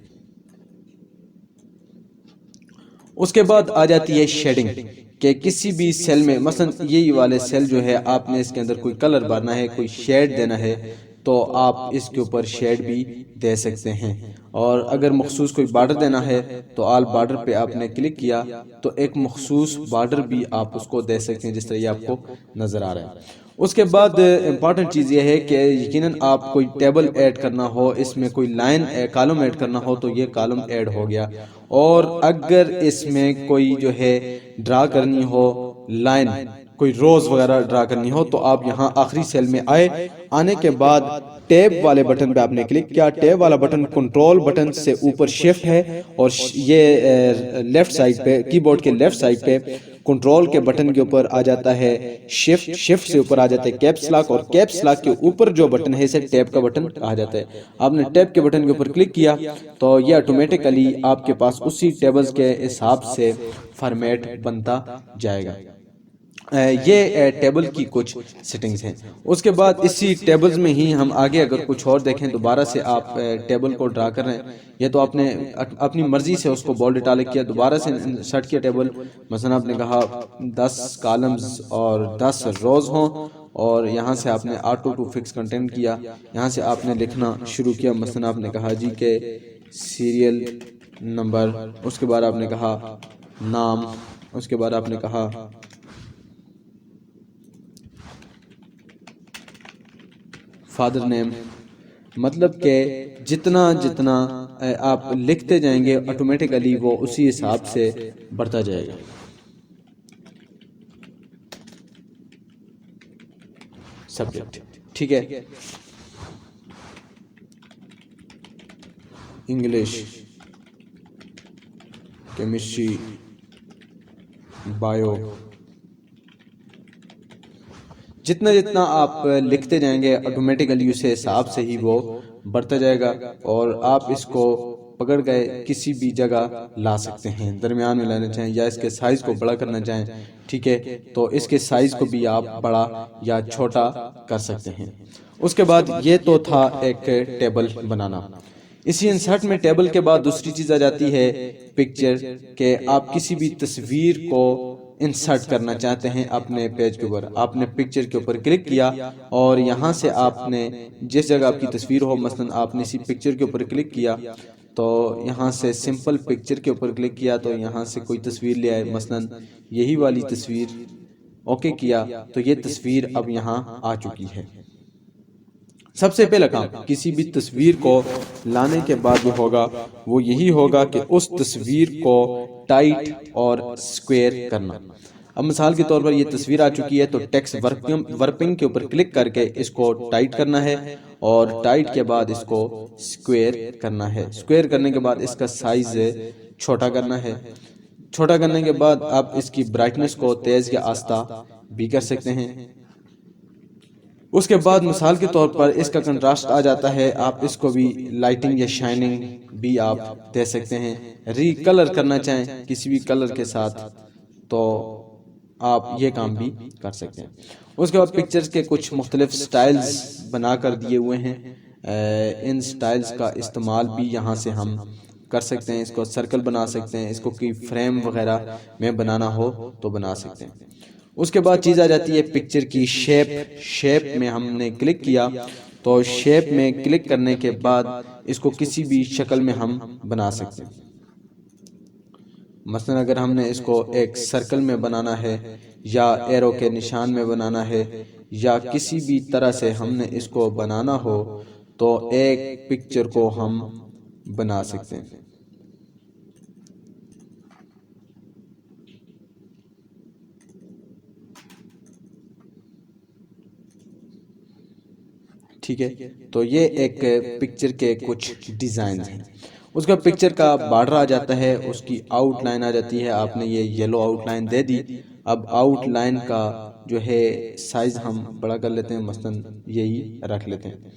اس کے بعد آ جاتی ہے شیڈنگ، کہ کسی بھی سیل میں مثلا یہی والے سیل جو ہے آپ نے اس کے اندر کوئی کلر بھرنا ہے، کوئی شیڈ دینا ہے تو آپ اس کے اوپر شیڈ بھی دے سکتے ہیں۔ اور اگر مخصوص کوئی بارڈر دینا ہے تو آل بارڈر پہ آپ نے کلک کیا تو ایک مخصوص بارڈر بھی آپ اس کو دے سکتے ہیں، جس طرح یہ آپ کو نظر آ رہا ہے۔ اس کے بعد امپورٹنٹ چیز یہ ہے کہ یقیناً آپ کوئی ٹیبل ایڈ کرنا ہو، اس میں کوئی لائن کالم ایڈ کرنا ہو تو یہ کالم ایڈ ہو گیا، اور اگر اس میں کوئی جو ہے ڈرا کرنی ہو لائن، کوئی روز وغیرہ ڈرا کرنی ہو تو آپ یہاں آخری سیل میں آئے، آنے کے بعد ٹیب والے بٹن پہ آپ نے کلک کیا۔ ٹیب والا بٹن کنٹرول بٹن سے اوپر شفٹ ہے، اور یہ لیفٹ سائڈ پہ کی بورڈ کے لیفٹ سائڈ پہ کنٹرول کے بٹن کے اوپر آ جاتا ہے شفٹ، شفٹ سے اوپر آ جاتا ہے کیپس لاک، اور کیپس لاک کے اوپر جو بٹن ہے اسے ٹیب کا بٹن کہا جاتا ہے۔ آپ نے ٹیب کے بٹن کے اوپر کلک کیا تو یہ آٹومیٹیکلی آپ کے پاس اسی ٹیبلز کے حساب سے فارمیٹ بنتا جائے گا۔ یہ ٹیبل کی کچھ سیٹنگز ہیں۔ اس کے بعد اسی ٹیبلز میں ہی ہم آگے اگر کچھ اور دیکھیں، دوبارہ سے آپ ٹیبل کو ڈرا کر رہے ہیں، یہ تو آپ نے اپنی مرضی سے اس کو بولڈ اٹالک کیا، دوبارہ سے سیٹ کیا ٹیبل، مثلا آپ نے کہا 10 کالمز اور 10 روز ہوں، اور یہاں سے آپ نے آٹو ٹو فکس کنٹینٹ کیا، یہاں سے آپ نے لکھنا شروع کیا، مثلا آپ نے کہا جی کہ سیریل نمبر، اس کے بعد آپ نے کہا نام، اس کے بعد آپ نے کہا فادر نیم، مطلب کہ جتنا جتنا آپ لکھتے جائیں گے آٹومیٹیکلی وہ اسی حساب سے بڑھتا جائے گا۔ سبجیکٹ ٹھیک ہے، انگلش، کیمسٹری، بایو، جتنا جتنا آپ لکھتے جائیں گے آٹومیٹیکلی اسے حساب سے ہی وہ بڑھتا جائے گا، اور آپ اس کو پکڑ گئے کسی بھی جگہ لا سکتے ہیں، درمیان میں لانا چاہیں یا اس کے سائز کو بڑا کرنا چاہیں، ٹھیک ہے، تو اس کے سائز کو بھی آپ بڑا یا چھوٹا کر سکتے ہیں۔ اس کے بعد یہ تو تھا ایک ٹیبل بنانا۔ اسی انسرٹ میں ٹیبل کے بعد دوسری چیز آ جاتی ہے پکچر، کہ آپ کسی بھی تصویر کو انسرٹ کرنا چاہتے ہیں اپنے پیج کے اوپر، آپ نے پکچر کے اوپر کلک کیا اور یہاں سے آپ نے جس جگہ آپ کی تصویر ہو، مثلا آپ نے اسی پکچر کے اوپر کلک کیا تو یہاں سے سمپل پکچر کے اوپر کلک کیا تو یہاں سے کوئی تصویر لے آئے، مثلا یہی والی تصویر، اوکے کیا تو یہ تصویر اب یہاں آ چکی ہے۔ سب سے پہلا کام کسی بھی تصویر کو لانے کے بعد جو ہوگا وہ یہی ہوگا کہ اس تصویر کو ٹائٹ اور سکوئر کرنا۔ اب مثال کے طور پر یہ تصویر آ چکی ہے تو ٹیکسٹ ورپنگ کے اوپر کلک کر کے اس کو ٹائٹ کرنا ہے، اور ٹائٹ کے بعد اس کو سکوئر کرنا ہے، سکوئر کرنے کے بعد اس کا سائز چھوٹا کرنا ہے، چھوٹا کرنے کے بعد آپ اس کی برائٹنس کو تیز یا آہستہ بھی کر سکتے ہیں۔ اس کے بعد مثال کے طور پر اس کا کنٹراسٹ آ جاتا ہے، آپ اس کو بھی لائٹنگ یا شائننگ بھی آپ دے سکتے ہیں، ری کلر کرنا چاہیں کسی بھی کلر کے ساتھ تو آپ یہ کام بھی کر سکتے ہیں۔ اس کے بعد پکچرز کے کچھ مختلف سٹائلز بنا کر دیے ہوئے ہیں، ان سٹائلز کا استعمال بھی یہاں سے ہم کر سکتے ہیں، اس کو سرکل بنا سکتے ہیں، اس کو کوئی فریم وغیرہ میں بنانا ہو تو بنا سکتے ہیں۔ اس کے بعد چیز آ جاتی ہے پکچر کی شیپ، شیپ میں ہم نے کلک کیا تو شیپ میں کلک کرنے کے بعد اس کو کسی بھی شکل میں ہم بنا سکتے ہیں، مثلا اگر ہم نے اس کو ایک سرکل میں بنانا ہے یا ایرو کے نشان میں بنانا ہے یا کسی بھی طرح سے ہم نے اس کو بنانا ہو تو ایک پکچر کو ہم بنا سکتے ہیں۔ ٹھیک ہے، تو یہ ایک پکچر کے کچھ ڈیزائن ہیں۔ اس کا پکچر کا بارڈر آ جاتا ہے، اس کی آؤٹ لائن آ جاتی ہے، آپ نے یہ یلو آؤٹ لائن دے دی۔ اب آؤٹ لائن کا جو ہے سائز ہم بڑا کر لیتے ہیں، مثلا یہی رکھ لیتے ہیں۔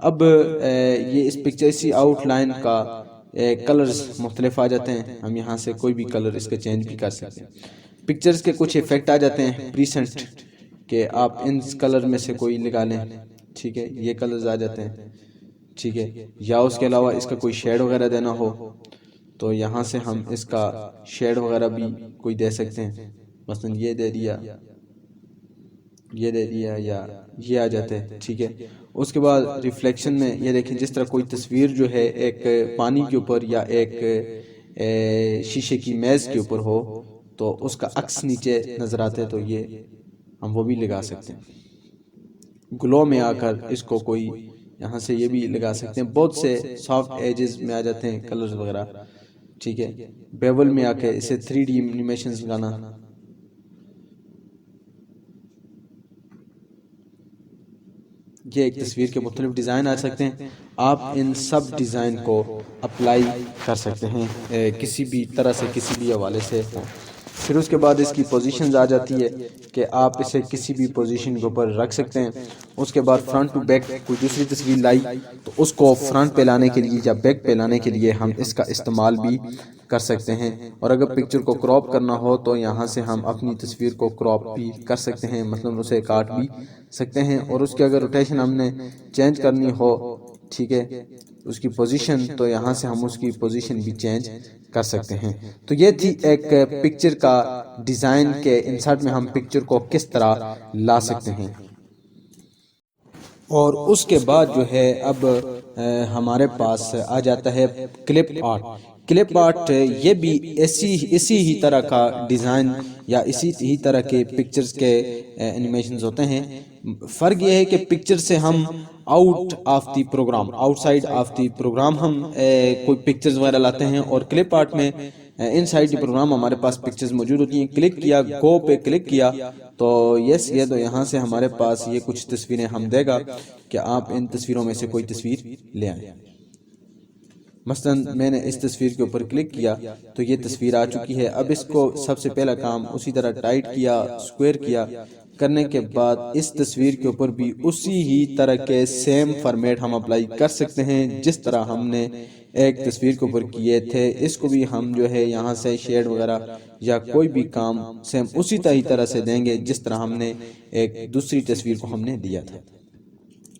اب یہ اس پکچر سی آؤٹ لائن کا کلرز مختلف آ جاتے ہیں، ہم یہاں سے کوئی بھی کلر اس کا چینج بھی کر سکتے ہیں۔ پکچرز کے کچھ ایفیکٹ آ جاتے ہیں پریسنٹ، کہ آپ ان کلر میں سے کوئی لگا لیں، ٹھیک ہے، یہ کلرز آ جاتے ہیں، ٹھیک ہے، یا اس کے علاوہ اس کا کوئی شیڈ وغیرہ دینا ہو تو یہاں سے ہم اس کا شیڈ وغیرہ بھی کوئی دے سکتے ہیں، مثلا یہ دے دیا، یہ دے دیا، یا یہ آ جاتے ہیں، ٹھیک ہے۔ اس کے بعد ریفلیکشن میں یہ دیکھیں، جس طرح کوئی تصویر جو ہے ایک پانی کے اوپر یا ایک شیشے کی میز کے اوپر ہو تو اس کا عکس نیچے نظر آتا ہے، تو یہ ہم وہ بھی لگا سکتے ہیں۔ گلو میں آ کر اس کو کوئی یہاں سے یہ بھی لگا سکتے ہیں، بہت سے سافٹ ایجز میں آ جاتے ہیں کلرز وغیرہ، ٹھیک ہے۔ بیول میں آ کے اسے 3D انیمیشنز لگانا، یہ ایک تصویر کے مختلف ڈیزائن آ سکتے ہیں۔ آپ ان سب ڈیزائن کو اپلائی کر سکتے ہیں کسی بھی طرح سے، کسی بھی حوالے سے۔ پھر اس کے بعد اس کی پوزیشنز آ جاتی ہے کہ آپ اسے کسی بھی پوزیشن کے اوپر رکھ سکتے ہیں۔ اس کے بعد فرنٹ ٹو بیک کوئی دوسری تصویر لائی تو اس کو فرنٹ پہ لانے کے لیے یا بیک پہ لانے کے لیے ہم اس کا استعمال بھی کر سکتے ہیں۔ اور اگر پکچر کو کراپ کرنا ہو تو یہاں سے ہم اپنی تصویر کو کراپ بھی کر سکتے ہیں، مثلا اسے کاٹ بھی سکتے ہیں۔ اور اس کی اگر روٹیشن ہم نے چینج کرنی ہو، ٹھیک ہے، اس کی پوزیشن، تو یہاں سے ہم اس کی پوزیشن بھی چینج کر سکتے ہیں۔ تو یہ تھی ایک پکچر کا ڈیزائن کے انسرٹ میں ہم پکچر کو کس طرح لا سکتے ہیں۔ اور اس کے بعد جو ہے اب ہمارے پاس آ جاتا ہے کلپ آرٹ۔ کلپ آرٹ یہ بھی اسی ہی طرح کا ڈیزائن یا اسی ہی طرح کے پکچرز کے انیمیشنز ہوتے ہیں۔ فرق یہ ہے کہ پکچر سے ہم آؤٹ آف دی پروگرام، آؤٹ سائڈ آف دی پروگرام ہم کوئی پکچرز وغیرہ لاتے ہیں، اور کلپ آرٹ میں ان سائڈ دی پروگرام ہمارے پاس پکچرز موجود ہوتی ہیں۔ کلک کیا، گو پہ کلک کیا تو یس، یہ تو یہاں سے ہمارے پاس یہ کچھ تصویریں ہم دے گا کہ آپ ان تصویروں میں سے کوئی تصویر لے آئیں۔ مثلا میں نے اس تصویر کے اوپر کلک کیا تو یہ تصویر آ چکی ہے۔ اب اس کو سب سے پہلا کام اسی طرح ٹائٹ کیا، سکوئر کیا، کرنے کے بعد اس تصویر کے اوپر بھی اسی ہی طرح کے سیم فارمیٹ ہم اپلائی کر سکتے ہیں جس طرح ہم نے ایک تصویر کے اوپر کیے تھے۔ اس کو بھی ہم جو ہے یہاں سے شیڈ وغیرہ یا کوئی بھی کام سیم اسی طرح سے دیں گے جس طرح ہم نے ایک دوسری تصویر کو ہم نے دیا تھا۔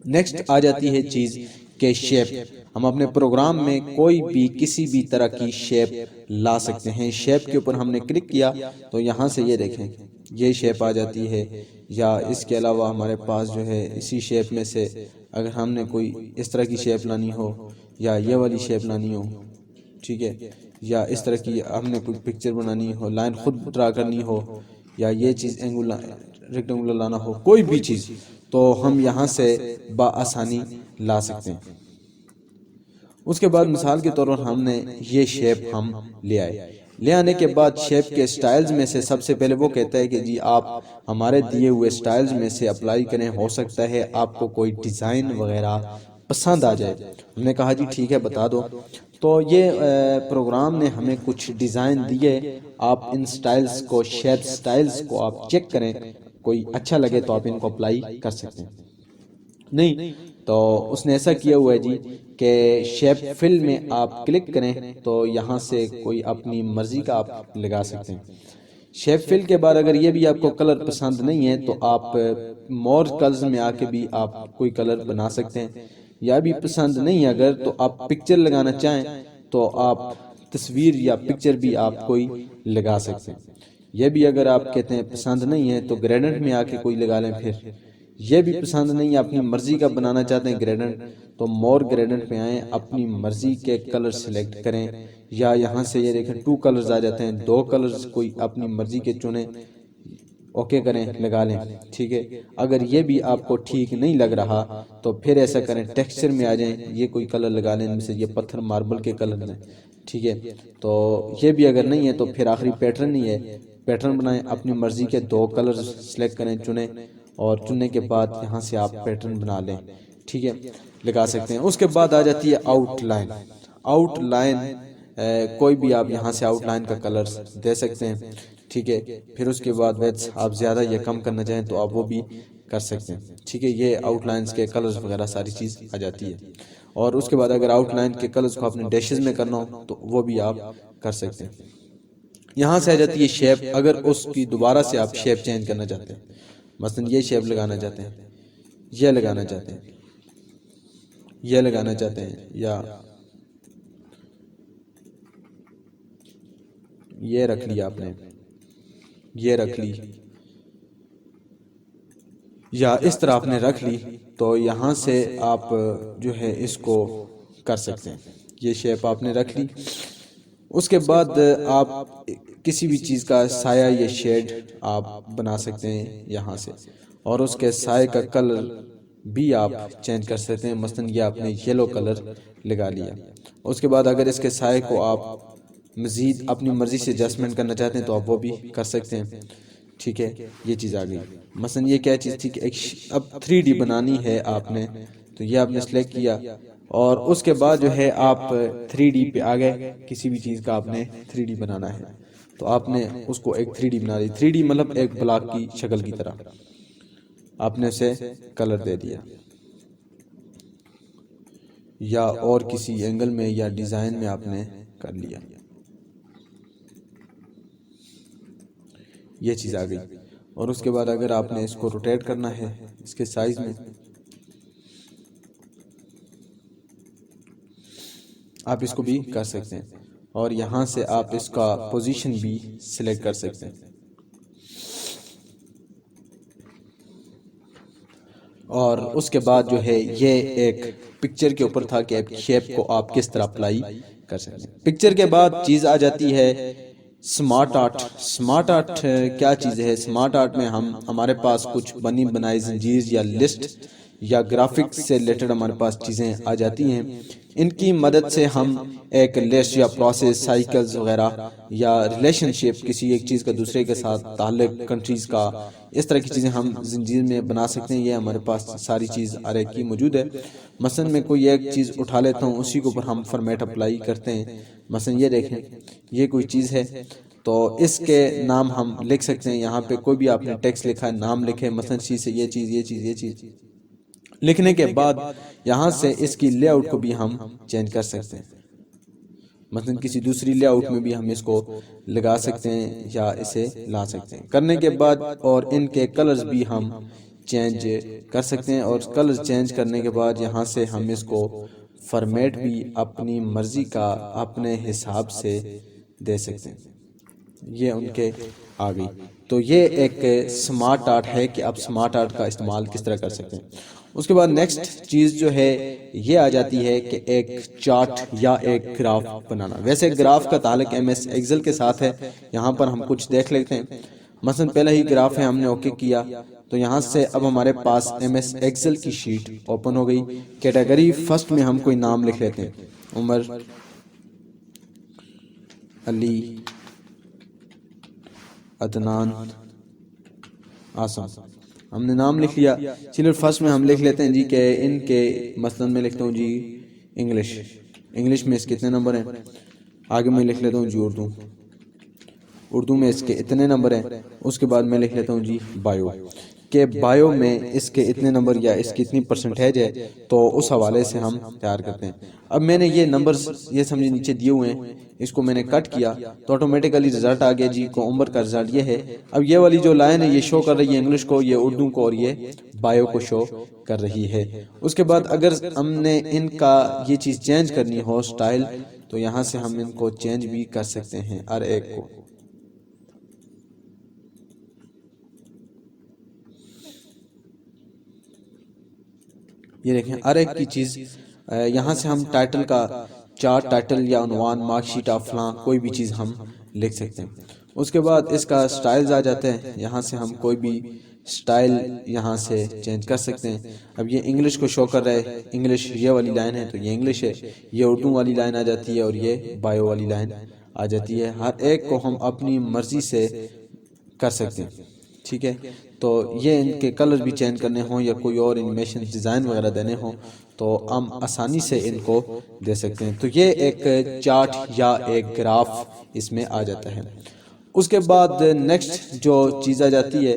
نیکسٹ آ جاتی ہے چیز کہ شیپ۔ ہم اپنے پروگرام میں کوئی بھی کسی بھی طرح کی شیپ لا سکتے ہیں۔ شیپ کے اوپر ہم نے کلک کیا تو یہاں سے یہ دیکھیں یہ شیپ آ جاتی ہے، یا اس کے علاوہ ہمارے پاس جو ہے اسی شیپ میں سے اگر ہم نے کوئی اس طرح کی شیپ لانی ہو یا یہ والی شیپ لانی ہو، ٹھیک ہے، یا اس طرح کی ہم نے کوئی پکچر بنانی ہو، لائن خود ڈرا کرنی ہو، یا یہ چیز ریکٹینگولر لانا ہو، کوئی بھی چیز تو ہم یہاں سے بآسانی لا سکتے ہیں۔ اس کے بعد مثال کے طور پر ہم نے یہ شیپ ہم لے آئے، لے آنے کے بعد شیپ کے سٹائلز میں سے سب سے پہلے وہ کہتا ہے کہ جی آپ ہمارے دیے ہوئے سٹائلز میں سے اپلائی کریں، ہو سکتا ہے آپ کو کوئی ڈیزائن وغیرہ پسند آ جائے۔ ہم نے کہا جی ٹھیک ہے بتا دو، تو یہ پروگرام نے ہمیں کچھ ڈیزائن دیے، آپ ان سٹائلز کو، شیپ سٹائلز کو آپ چیک کریں، کوئی اچھا لگے تو آپ ان کو اپلائی کر سکتے ہیں۔ نہیں تو اس نے ایسا کیا ہوا ہے جی کہ شیپ فل میں آپ کلک کریں تو یہاں سے کوئی اپنی مرضی کا آپ لگا سکتے ہیں۔ شیپ فل کے بعد اگر یہ بھی آپ کو کلر پسند نہیں ہے تو آپ مور کلرز میں آ کے بھی آپ کوئی کلر بنا سکتے ہیں، یا بھی پسند نہیں اگر تو آپ پکچر لگانا چاہیں تو آپ تصویر یا پکچر بھی آپ کوئی لگا سکتے ہیں۔ یہ بھی اگر آپ کہتے ہیں پسند نہیں ہے تو گریڈنٹ میں آ کے کوئی لگا لیں، پھر یہ بھی پسند نہیں ہے اپنی مرضی کا بنانا چاہتے ہیں گریڈنٹ تو مور گریڈنٹ پہ آئیں، اپنی مرضی کے کلر سلیکٹ کریں، یا یہاں سے یہ دیکھیں 2 کلرز آ جاتے ہیں، 2 کلرز کوئی اپنی مرضی کے چنیں، اوکے کریں، لگا لیں، ٹھیک ہے۔ اگر یہ بھی آپ کو ٹھیک نہیں لگ رہا تو پھر ایسا کریں ٹیکسچر میں آ جائیں، یہ کوئی کلر لگا لیں، ان میں سے یہ پتھر ماربل کے کلر ہیں، ٹھیک ہے۔ تو یہ بھی اگر نہیں ہے تو پھر آخری پیٹرن ہی ہے، پیٹرن بنائیں، اپنی مرضی کے 2 کلرز سلیکٹ کریں، چنیں، اور چننے کے بعد یہاں سے آپ پیٹرن بنا لیں، ٹھیک ہے، لگا سکتے ہیں۔ اس کے بعد آ جاتی ہے آؤٹ لائن۔ آؤٹ لائن کوئی بھی آپ یہاں سے آؤٹ لائن کا کلر دے سکتے ہیں، ٹھیک ہے۔ پھر اس کے بعد ویڈتھ آپ زیادہ یا کم کرنا چاہیں تو آپ وہ بھی کر سکتے ہیں، ٹھیک ہے۔ یہ آؤٹ لائنز کے کلرز وغیرہ ساری چیز آ جاتی ہے۔ اور اس کے بعد اگر آؤٹ لائن کے کلرز کو اپنے ڈیشز میں کرنا ہو تو وہ بھی آپ کر سکتے ہیں۔ یہاں سے آ جاتی ہے شیپ۔ اگر اس کی دوبارہ سے آپ شیپ چینج کرنا چاہتے ہیں، مثلا یہ شیپ لگانا چاہتے ہیں، یہ لگانا چاہتے ہیں، یہ لگانا چاہتے ہیں، یا یہ رکھ لی آپ نے، یہ رکھ لی، یا اس طرح آپ نے رکھ لی، تو یہاں سے آپ جو ہے اس کو کر سکتے ہیں۔ یہ شیپ آپ نے رکھ لی۔ اس کے بعد آپ کسی بھی چیز کا سایہ یا شیڈ آپ بنا سکتے ہیں یہاں سے، اور اس کے سائے کا کلر بھی آپ چینج کر سکتے ہیں۔ مثلا یہ آپ نے یلو کلر لگا لیا۔ اس کے بعد اگر اس کے سائے کو آپ مزید اپنی مرضی سے ایڈجسٹمنٹ کرنا چاہتے ہیں تو آپ وہ بھی کر سکتے ہیں، ٹھیک ہے۔ یہ چیز آ گئی۔ مثلا یہ کیا چیز تھی کہ اب 3D بنانی ہے آپ نے، تو یہ آپ نے سلیکٹ کیا، اور اس کے بعد جو ہے آپ 3D پہ آ گئے۔ کسی بھی چیز کا آپ نے 3D بنانا ہے تو آپ نے اس کو ایک 3D بنا دی۔ 3D مطلب ایک بلاک کی شکل کی طرح آپ نے اسے کلر دے دیا، یا اور کسی اینگل میں یا ڈیزائن میں آپ نے کر لیا۔ یہ چیز آ گئی۔ اور اس کے بعد اگر آپ نے اس کو روٹیٹ کرنا ہے اس کے سائز میں، آپ اس کو بھی کر سکتے ہیں، اور یہاں سے آپ اس کا پوزیشن بھی سلیکٹ کر سکتے ہیں۔ اور اس کے بعد جو ہے یہ ایک پکچر کے اوپر تھا کہ ایک شیپ کو آپ کس طرح اپلائی کر سکتے ہیں۔ پکچر کے بعد چیز آ جاتی ہے سمارٹ آرٹ۔ سمارٹ آرٹ کیا چیز ہے؟ سمارٹ آرٹ میں ہمارے پاس کچھ بنی بنائی زنجیر یا لسٹ یا گرافکس سے ریلیٹڈ ہمارے پاس چیزیں آ جاتی ہیں۔ ان کی مدد سے ہم ایک لسٹ یا پروسیس، سائیکلز وغیرہ، یا ریلیشن شپ، کسی ایک چیز کا دوسرے کے ساتھ تعلق، کنٹریز کا، اس طرح کی چیزیں ہم زنجیر میں بنا سکتے ہیں۔ یہ ہمارے پاس ساری چیز ارے کی موجود ہے۔ مثلا میں کوئی ایک چیز اٹھا لیتا ہوں، اسی کے اوپر ہم فارمیٹ اپلائی کرتے ہیں۔ مثلا یہ دیکھیں، یہ کوئی چیز ہے تو اس کے نام ہم لکھ سکتے ہیں۔ یہاں پہ کوئی بھی آپ نے ٹیکسٹ لکھا ہے، نام لکھے، مثلا چیز سے یہ چیز، یہ چیز، یہ چیز لکھنے کے بعد یہاں سے اس کی لے آؤٹ کو بھی ہم چینج کر سکتے ہیں۔ مثلا کسی دوسری لے آؤٹ میں بھی ہم اس کو لگا سکتے ہیں یا اسے لا سکتے ہیں۔ کرنے کے بعد اور ان کے کلرز بھی ہم چینج کر سکتے ہیں، اور کلرز چینج کرنے کے بعد یہاں سے ہم اس کو فارمیٹ بھی اپنی مرضی کا اپنے حساب سے دے سکتے ہیں۔ یہ ان کے آ گئی۔ تو یہ ایک سمارٹ آرٹ ہے کہ آپ سمارٹ آرٹ کا استعمال کس طرح کر سکتے ہیں۔ اس کے بعد نیکسٹ چیز جو ہے یہ آ جاتی ہے کہ ایک چارٹ یا ایک گراف بنانا۔ ویسے گراف کا تعلق ایم ایس ایکسل کے ساتھ ہے۔ یہاں پر ہم کچھ دیکھ لیتے ہیں۔ مثلا پہلا ہی گراف ہے، ہم نے اوکے کیا، تو یہاں سے اب ہمارے پاس ایم ایس ایکسل کی شیٹ اوپن ہو گئی۔ کیٹیگری فرسٹ میں ہم کوئی نام لکھ لیتے ہیں، عمر، علی، عدنان، آسم۔ ہم نے نام لکھ لیا۔ چلیے فرسٹ میں ہم لکھ لیتے ہیں جی کہ ان کے، مثلا میں لکھتا ہوں جی انگلش میں اس کے اتنے نمبر ہیں۔ آگے میں لکھ لیتا ہوں جی اردو میں اس کے اتنے نمبر ہیں۔ اس کے بعد میں لکھ لیتا ہوں جی بایو، کہ بایو میں اس کے اتنے نمبر یا اس کی اتنی پرسنٹیج ہے، تو اس حوالے سے ہم تیار کرتے ہیں۔ اب میں نے یہ نمبرز یہ سمجھے نیچے دیے ہوئے ہیں، اس کو میں نے کٹ کیا تو آٹومیٹیکلی رزلٹ آ گیا جی کو عمر کا رزلٹ یہ ہے۔ اب یہ والی جو لائن ہے یہ شو کر رہی ہے انگلش کو، یہ اردو کو، اور یہ بایو کو شو کر رہی ہے۔ اس کے بعد اگر ہم نے ان کا یہ چیز چینج کرنی ہو سٹائل، تو یہاں سے ہم ان کو چینج بھی کر سکتے ہیں ہر ایک کو۔ یہ دیکھیں ہر ایک کی چیز، یہاں سے ہم ٹائٹل کا چارٹ ٹائٹل یا عنوان، مارک شیٹ آف فلاں، کوئی بھی چیز ہم لکھ سکتے ہیں۔ اس کے بعد اس کا سٹائلز آ جاتے ہیں، یہاں سے ہم کوئی بھی سٹائل یہاں سے چینج کر سکتے ہیں۔ اب یہ انگلش کو شو کر رہا ہے، انگلش یہ والی لائن ہے تو یہ انگلش ہے، یہ اردو والی لائن آ جاتی ہے، اور یہ بایو والی لائن آ جاتی ہے۔ ہر ایک کو ہم اپنی مرضی سے کر سکتے ہیں، ٹھیک ہے۔ تو یہ ان کے کلر بھی چینج کرنے ہوں یا کوئی اور انیمیشن ڈیزائن وغیرہ دینے ہوں تو ہم آسانی سے ان کو دے سکتے ہیں۔ تو یہ ایک چارٹ یا ایک گراف اس میں آ جاتا ہے۔ اس کے بعد نیکسٹ جو چیز آ جاتی ہے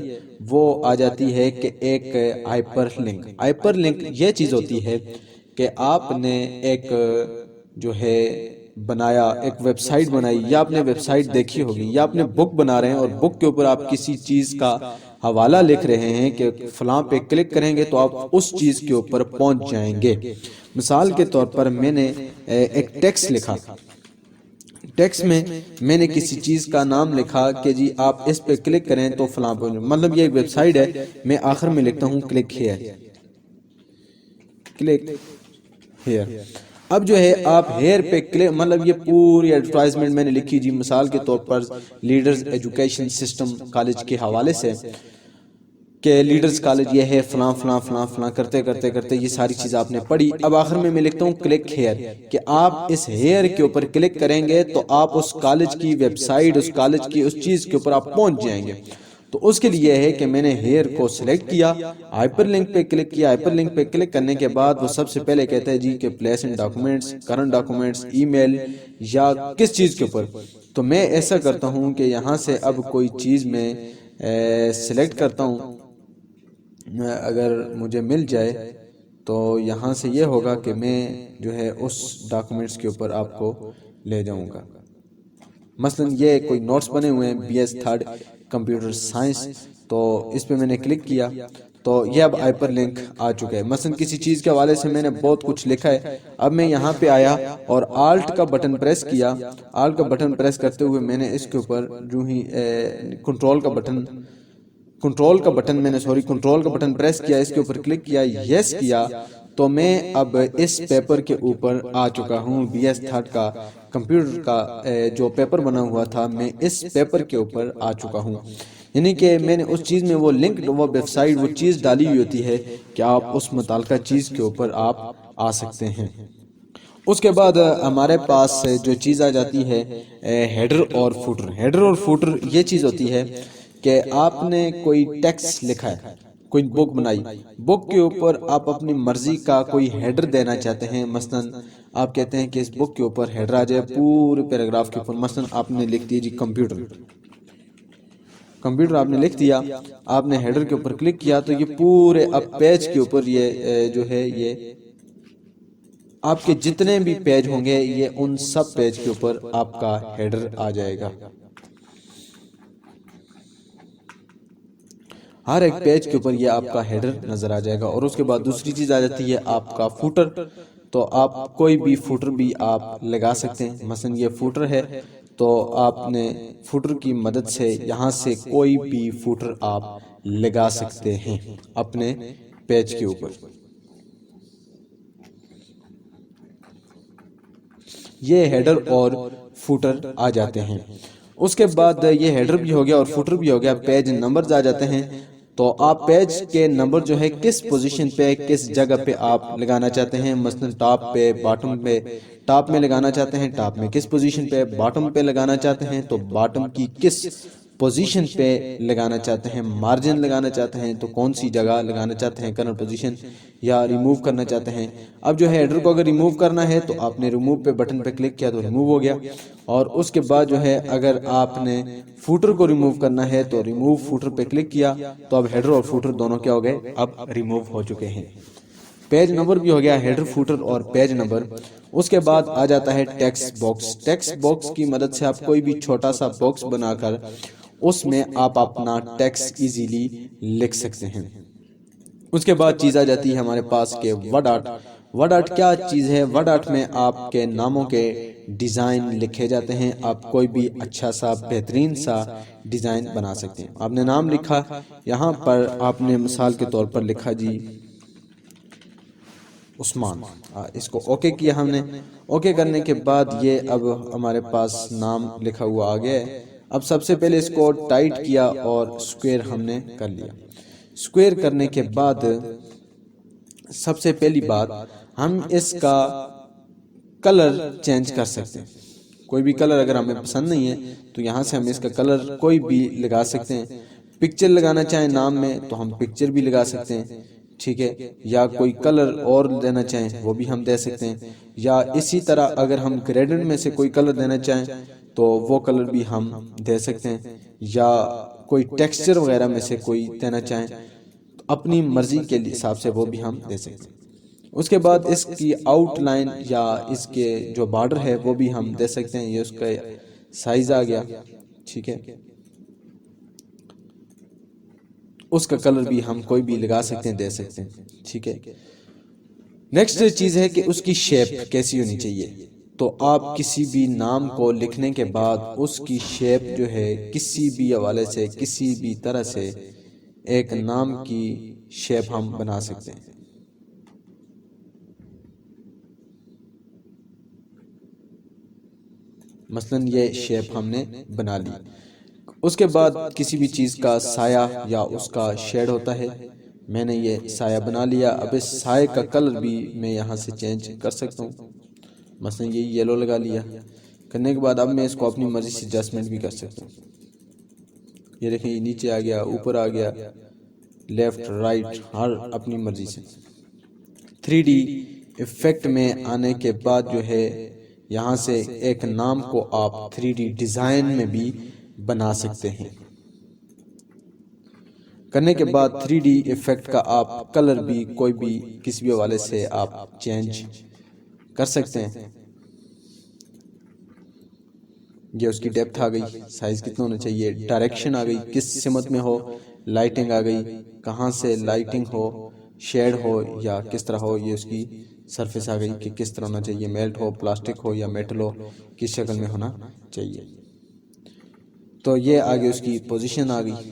وہ آ جاتی ہے کہ ایک ہائپر لنک۔ ہائپر لنک یہ چیز ہوتی ہے کہ آپ نے ایک جو ہے بنایا، ایک ویب سائٹ بنائی یا آپ نے ویب سائٹ دیکھی ہوگی یا آپ نے بک بنا رہے ہیں اور بک کے اوپر آپ کسی چیز کا حوالہ لکھ رہے ہیں کہ فلاں پہ کلک کریں گے تو آپ اس چیز کے اوپر پہنچ جائیں گے۔ مثال کے طور پر میں نے ایک ٹیکسٹ لکھا، ٹیکسٹ میں نے کسی چیز کا نام لکھا کہ جی آپ اس پہ کلک کریں تو فلاں پہ، مطلب یہ ایک ویب سائٹ ہے، میں آخر میں لکھتا ہوں کلک ہیئر، کلک ہیئر۔ اب جو ہے آپ ہیئر پہ کلک، مطلب یہ پوری ایڈورٹائزمنٹ میں نے لکھی جی مثال کے طور پر لیڈرز ایجوکیشن سسٹم کالج کے حوالے سے کہ لیڈرز کالج یہ ہے فلاں فلاں فلاں فلاں کرتے کرتے کرتے یہ ساری چیز آپ نے پڑھی۔ اب آخر میں لکھتا ہوں کلک ہیئر کہ آپ اس ہیئر کے اوپر کلک کریں گے تو آپ اس کالج کی ویب سائٹ، اس کالج کی اس چیز کے اوپر آپ پہنچ جائیں گے۔ تو اس کے لیے ہے کہ میں نے ہیئر کو سلیکٹ کیا، ہائپر لنک پہ کلک کیا، ہائپر لنک پہ کلک کرنے کے بعد وہ سب سے پہلے کہتا ہے جی کہ place in documents, current documents, email یا کس چیز کے اوپر۔ تو میں ایسا کرتا ہوں کہ یہاں سے اب کوئی چیز میں سلیکٹ کرتا ہوں، اگر مجھے مل جائے تو یہاں سے یہ ہوگا کہ میں جو ہے اس ڈاکومنٹس کے اوپر آپ کو لے جاؤں گا۔ مثلا یہ کوئی نوٹس بنے ہوئے ہیں B S third computer science, تو اس پہ میں نے کلک کیا تو یہ اب ہائپر لنک آ چکا ہے۔ مثلا کسی چیز کے حوالے سے میں نے بہت کچھ لکھا ہے، اب میں یہاں پہ آیا اور آلٹ کا بٹن پریس کیا، آلٹ کا بٹن پریس کرتے ہوئے میں نے اس کے اوپر جو ہی کنٹرول کا بٹن پریس کیا، اس کے اوپر کلک کیا، یس کیا، تو میں اب اس پیپر کے اوپر آ چکا ہوں۔ بی ایس تھرڈ کا کمپیوٹر کا جو پیپر بنا ہوا تھا میں اس پیپر کے اوپر آ چکا ہوں، یعنی کہ میں نے اس چیز میں وہ لنک، وہ ویب سائٹ، وہ چیز ڈالی ہوئی ہوتی ہے کہ آپ اس متعلقہ چیز کے اوپر آپ آ سکتے ہیں۔ اس کے بعد ہمارے پاس جو چیز آ جاتی ہے ہیڈر اور فوٹر۔ ہیڈر اور فوٹر یہ چیز ہوتی ہے کہ آپ نے کوئی ٹیکسٹ لکھا ہے، کوئی بک بنائی، بک کے اوپر آپ اپنی مرضی کا کوئی ہیڈر دینا چاہتے ہیں۔ مثلا آپ کہتے ہیں کہ اس بک کے اوپر ہیڈر آ جائے پورے پیراگراف کے اوپر، مثلا آپ نے لکھ دیا جی کمپیوٹر آپ نے لکھ دیا، آپ نے ہیڈر کے اوپر کلک کیا تو یہ پورے اب پیج کے اوپر یہ جو ہے یہ آپ کے جتنے بھی پیج ہوں گے یہ ان سب پیج کے اوپر آپ کا ہیڈر آ جائے گا۔ ہر ایک پیج کے اوپر یہ آپ کا ہیڈر نظر آ جائے گا۔ اور اس کے بعد دوسری چیز آ جاتی ہے آپ کا فوٹر، تو آپ کوئی بھی فوٹر بھی آپ لگا سکتے ہیں۔ مثلا یہ فوٹر ہے تو آپ نے فوٹر کی مدد سے یہاں سے کوئی بھی فوٹر آپ لگا سکتے ہیں اپنے پیج کے اوپر۔ یہ ہیڈر اور فوٹر آ جاتے ہیں۔ اس کے بعد یہ ہیڈر بھی ہو گیا اور فوٹر بھی ہو گیا، پیج نمبرز آ جاتے ہیں۔ تو آپ پیج کے نمبر جو ہے کس پوزیشن پہ، کس جگہ پہ آپ لگانا چاہتے ہیں، مثلا ٹاپ پہ، باٹم پہ، ٹاپ میں لگانا چاہتے ہیں ٹاپ میں کس پوزیشن پہ، باٹم پہ لگانا چاہتے ہیں تو باٹم کی کس پوزیشن پہ لگانا چاہتے ہیں، مارجن لگانا چاہتے ہیں تو کون سی جگہ لگانا چاہتے ہیں، کرنٹ پوزیشن، یا ریموو کرنا چاہتے ہیں۔ اب جو ہے ہیڈر کو اگر ریموو کرنا ہے تو آپ نے ریموو پہ بٹن پہ کلک کیا تو ریموو ہو گیا، اور اس کے بعد جو ہے اگر آپ نے فوٹر کو ریموو کرنا ہے تو ریموو فوٹر پہ کلک کیا تو اب ہیڈر اور فوٹر دونوں کیا ہو گئے، اب ریموو ہو چکے ہیں۔ پیج نمبر بھی ہو گیا، ہیڈر، فوٹر اور پیج نمبر۔ اس کے بعد آ جاتا ہے ٹیکسٹ باکس۔ ٹیکسٹ باکس کی مدد سے آپ کوئی بھی چھوٹا سا باکس بنا کر اس میں آپ اپنا ٹیکسٹ ایزیلی لکھ سکتے ہیں۔ اس کے بعد چیز آ جاتی ہے ہمارے پاس کہ ورڈ آرٹ۔ ورڈ آرٹ کیا چیز ہے؟ ورڈ آرٹ میں آپ کے ناموں کے ڈیزائن لکھے جاتے ہیں، آپ کوئی بھی اچھا سا بہترین سا ڈیزائن بنا سکتے ہیں۔ آپ نے نام لکھا، یہاں پر آپ نے مثال کے طور پر لکھا جی عثمان، اس کو اوکے کیا ہم نے۔ اوکے کرنے کے بعد یہ اب ہمارے پاس نام لکھا ہوا آ گیا ہے۔ اب سب سے پہلے اس کو ٹائٹ کیا اور سکوئر ہم نے کر لیا۔ سکوئر کرنے کے بعد سب سے پہلی بات ہم اس کا کلر چینج کر سکتے ہیں۔ کوئی بھی کلر اگر ہمیں پسند نہیں ہے تو یہاں سے ہم اس کا کلر کوئی بھی لگا سکتے ہیں۔ پکچر لگانا چاہیں نام میں تو ہم پکچر بھی لگا سکتے ہیں، ٹھیک ہے، یا کوئی کلر اور دینا چاہیں وہ بھی ہم دے سکتے ہیں، یا اسی طرح اگر ہم گریڈنٹ میں سے کوئی کلر دینا چاہیں تو وہ کلر بھی ہم دے سکتے ہیں، یا کوئی ٹیکسچر وغیرہ میں سے کوئی دینا چاہیں تو اپنی مرضی کے حساب سے وہ بھی ہم دے سکتے ہیں۔ اس کے بعد اس کی آؤٹ لائن یا اس کے جو بارڈر ہے وہ بھی ہم دے سکتے ہیں، یہ اس کا سائز آ گیا، ٹھیک ہے، اس کا کلر بھی ہم کوئی بھی لگا سکتے ہیں، دے سکتے ہیں، ٹھیک ہے۔ نیکسٹ چیز ہے کہ اس کی شیپ کیسی ہونی چاہیے، تو آپ کسی بھی نام کو لکھنے کے بعد اس کی شیپ جو ہے کسی بھی حوالے سے کسی بھی طرح سے ایک نام کی شیپ ہم بنا سکتے ہیں۔ مثلاً یہ شیپ ہم نے بنا لی۔ اس کے بعد کسی بھی چیز کا سایہ یا اس کا شیڈ ہوتا ہے، میں نے یہ سایہ بنا لیا۔ اب اس سایہ کا کلر بھی میں یہاں سے چینج کر سکتا ہوں، مثلا یہ یلو لگا لیا۔ کرنے کے بعد اب میں اس کو اپنی مرضی سے ایڈجسٹمنٹ بھی کر سکتا ہوں، یہ دیکھیں یہ نیچے آ گیا، اوپر آ گیا، لیفٹ رائٹ ہر اپنی مرضی سے۔ 3D ایفیکٹ میں آنے کے بعد جو ہے یہاں سے ایک نام کو آپ 3D ڈیزائن میں بھی بنا سکتے ہیں۔ کرنے کے بعد 3D ایفیکٹ کا آپ کلر بھی کوئی بھی کسی بھی حوالے سے آپ چینج کر سکتے ہیں۔ یہ اس کی ڈیپتھ آ گئی، سائز کتنا ہونا چاہیے، ڈائریکشن آ گئی، کس سمت میں ہو، لائٹنگ آ گئی، کہاں سے لائٹنگ ہو، شیڈ ہو یا کس طرح ہو، یہ اس کی سرفیس آ گئی کہ کس طرح ہونا چاہیے، میلٹ ہو، پلاسٹک ہو یا میٹل ہو، کس شکل میں ہونا چاہیے۔ تو یہ آگے اس کی پوزیشن آ گئی،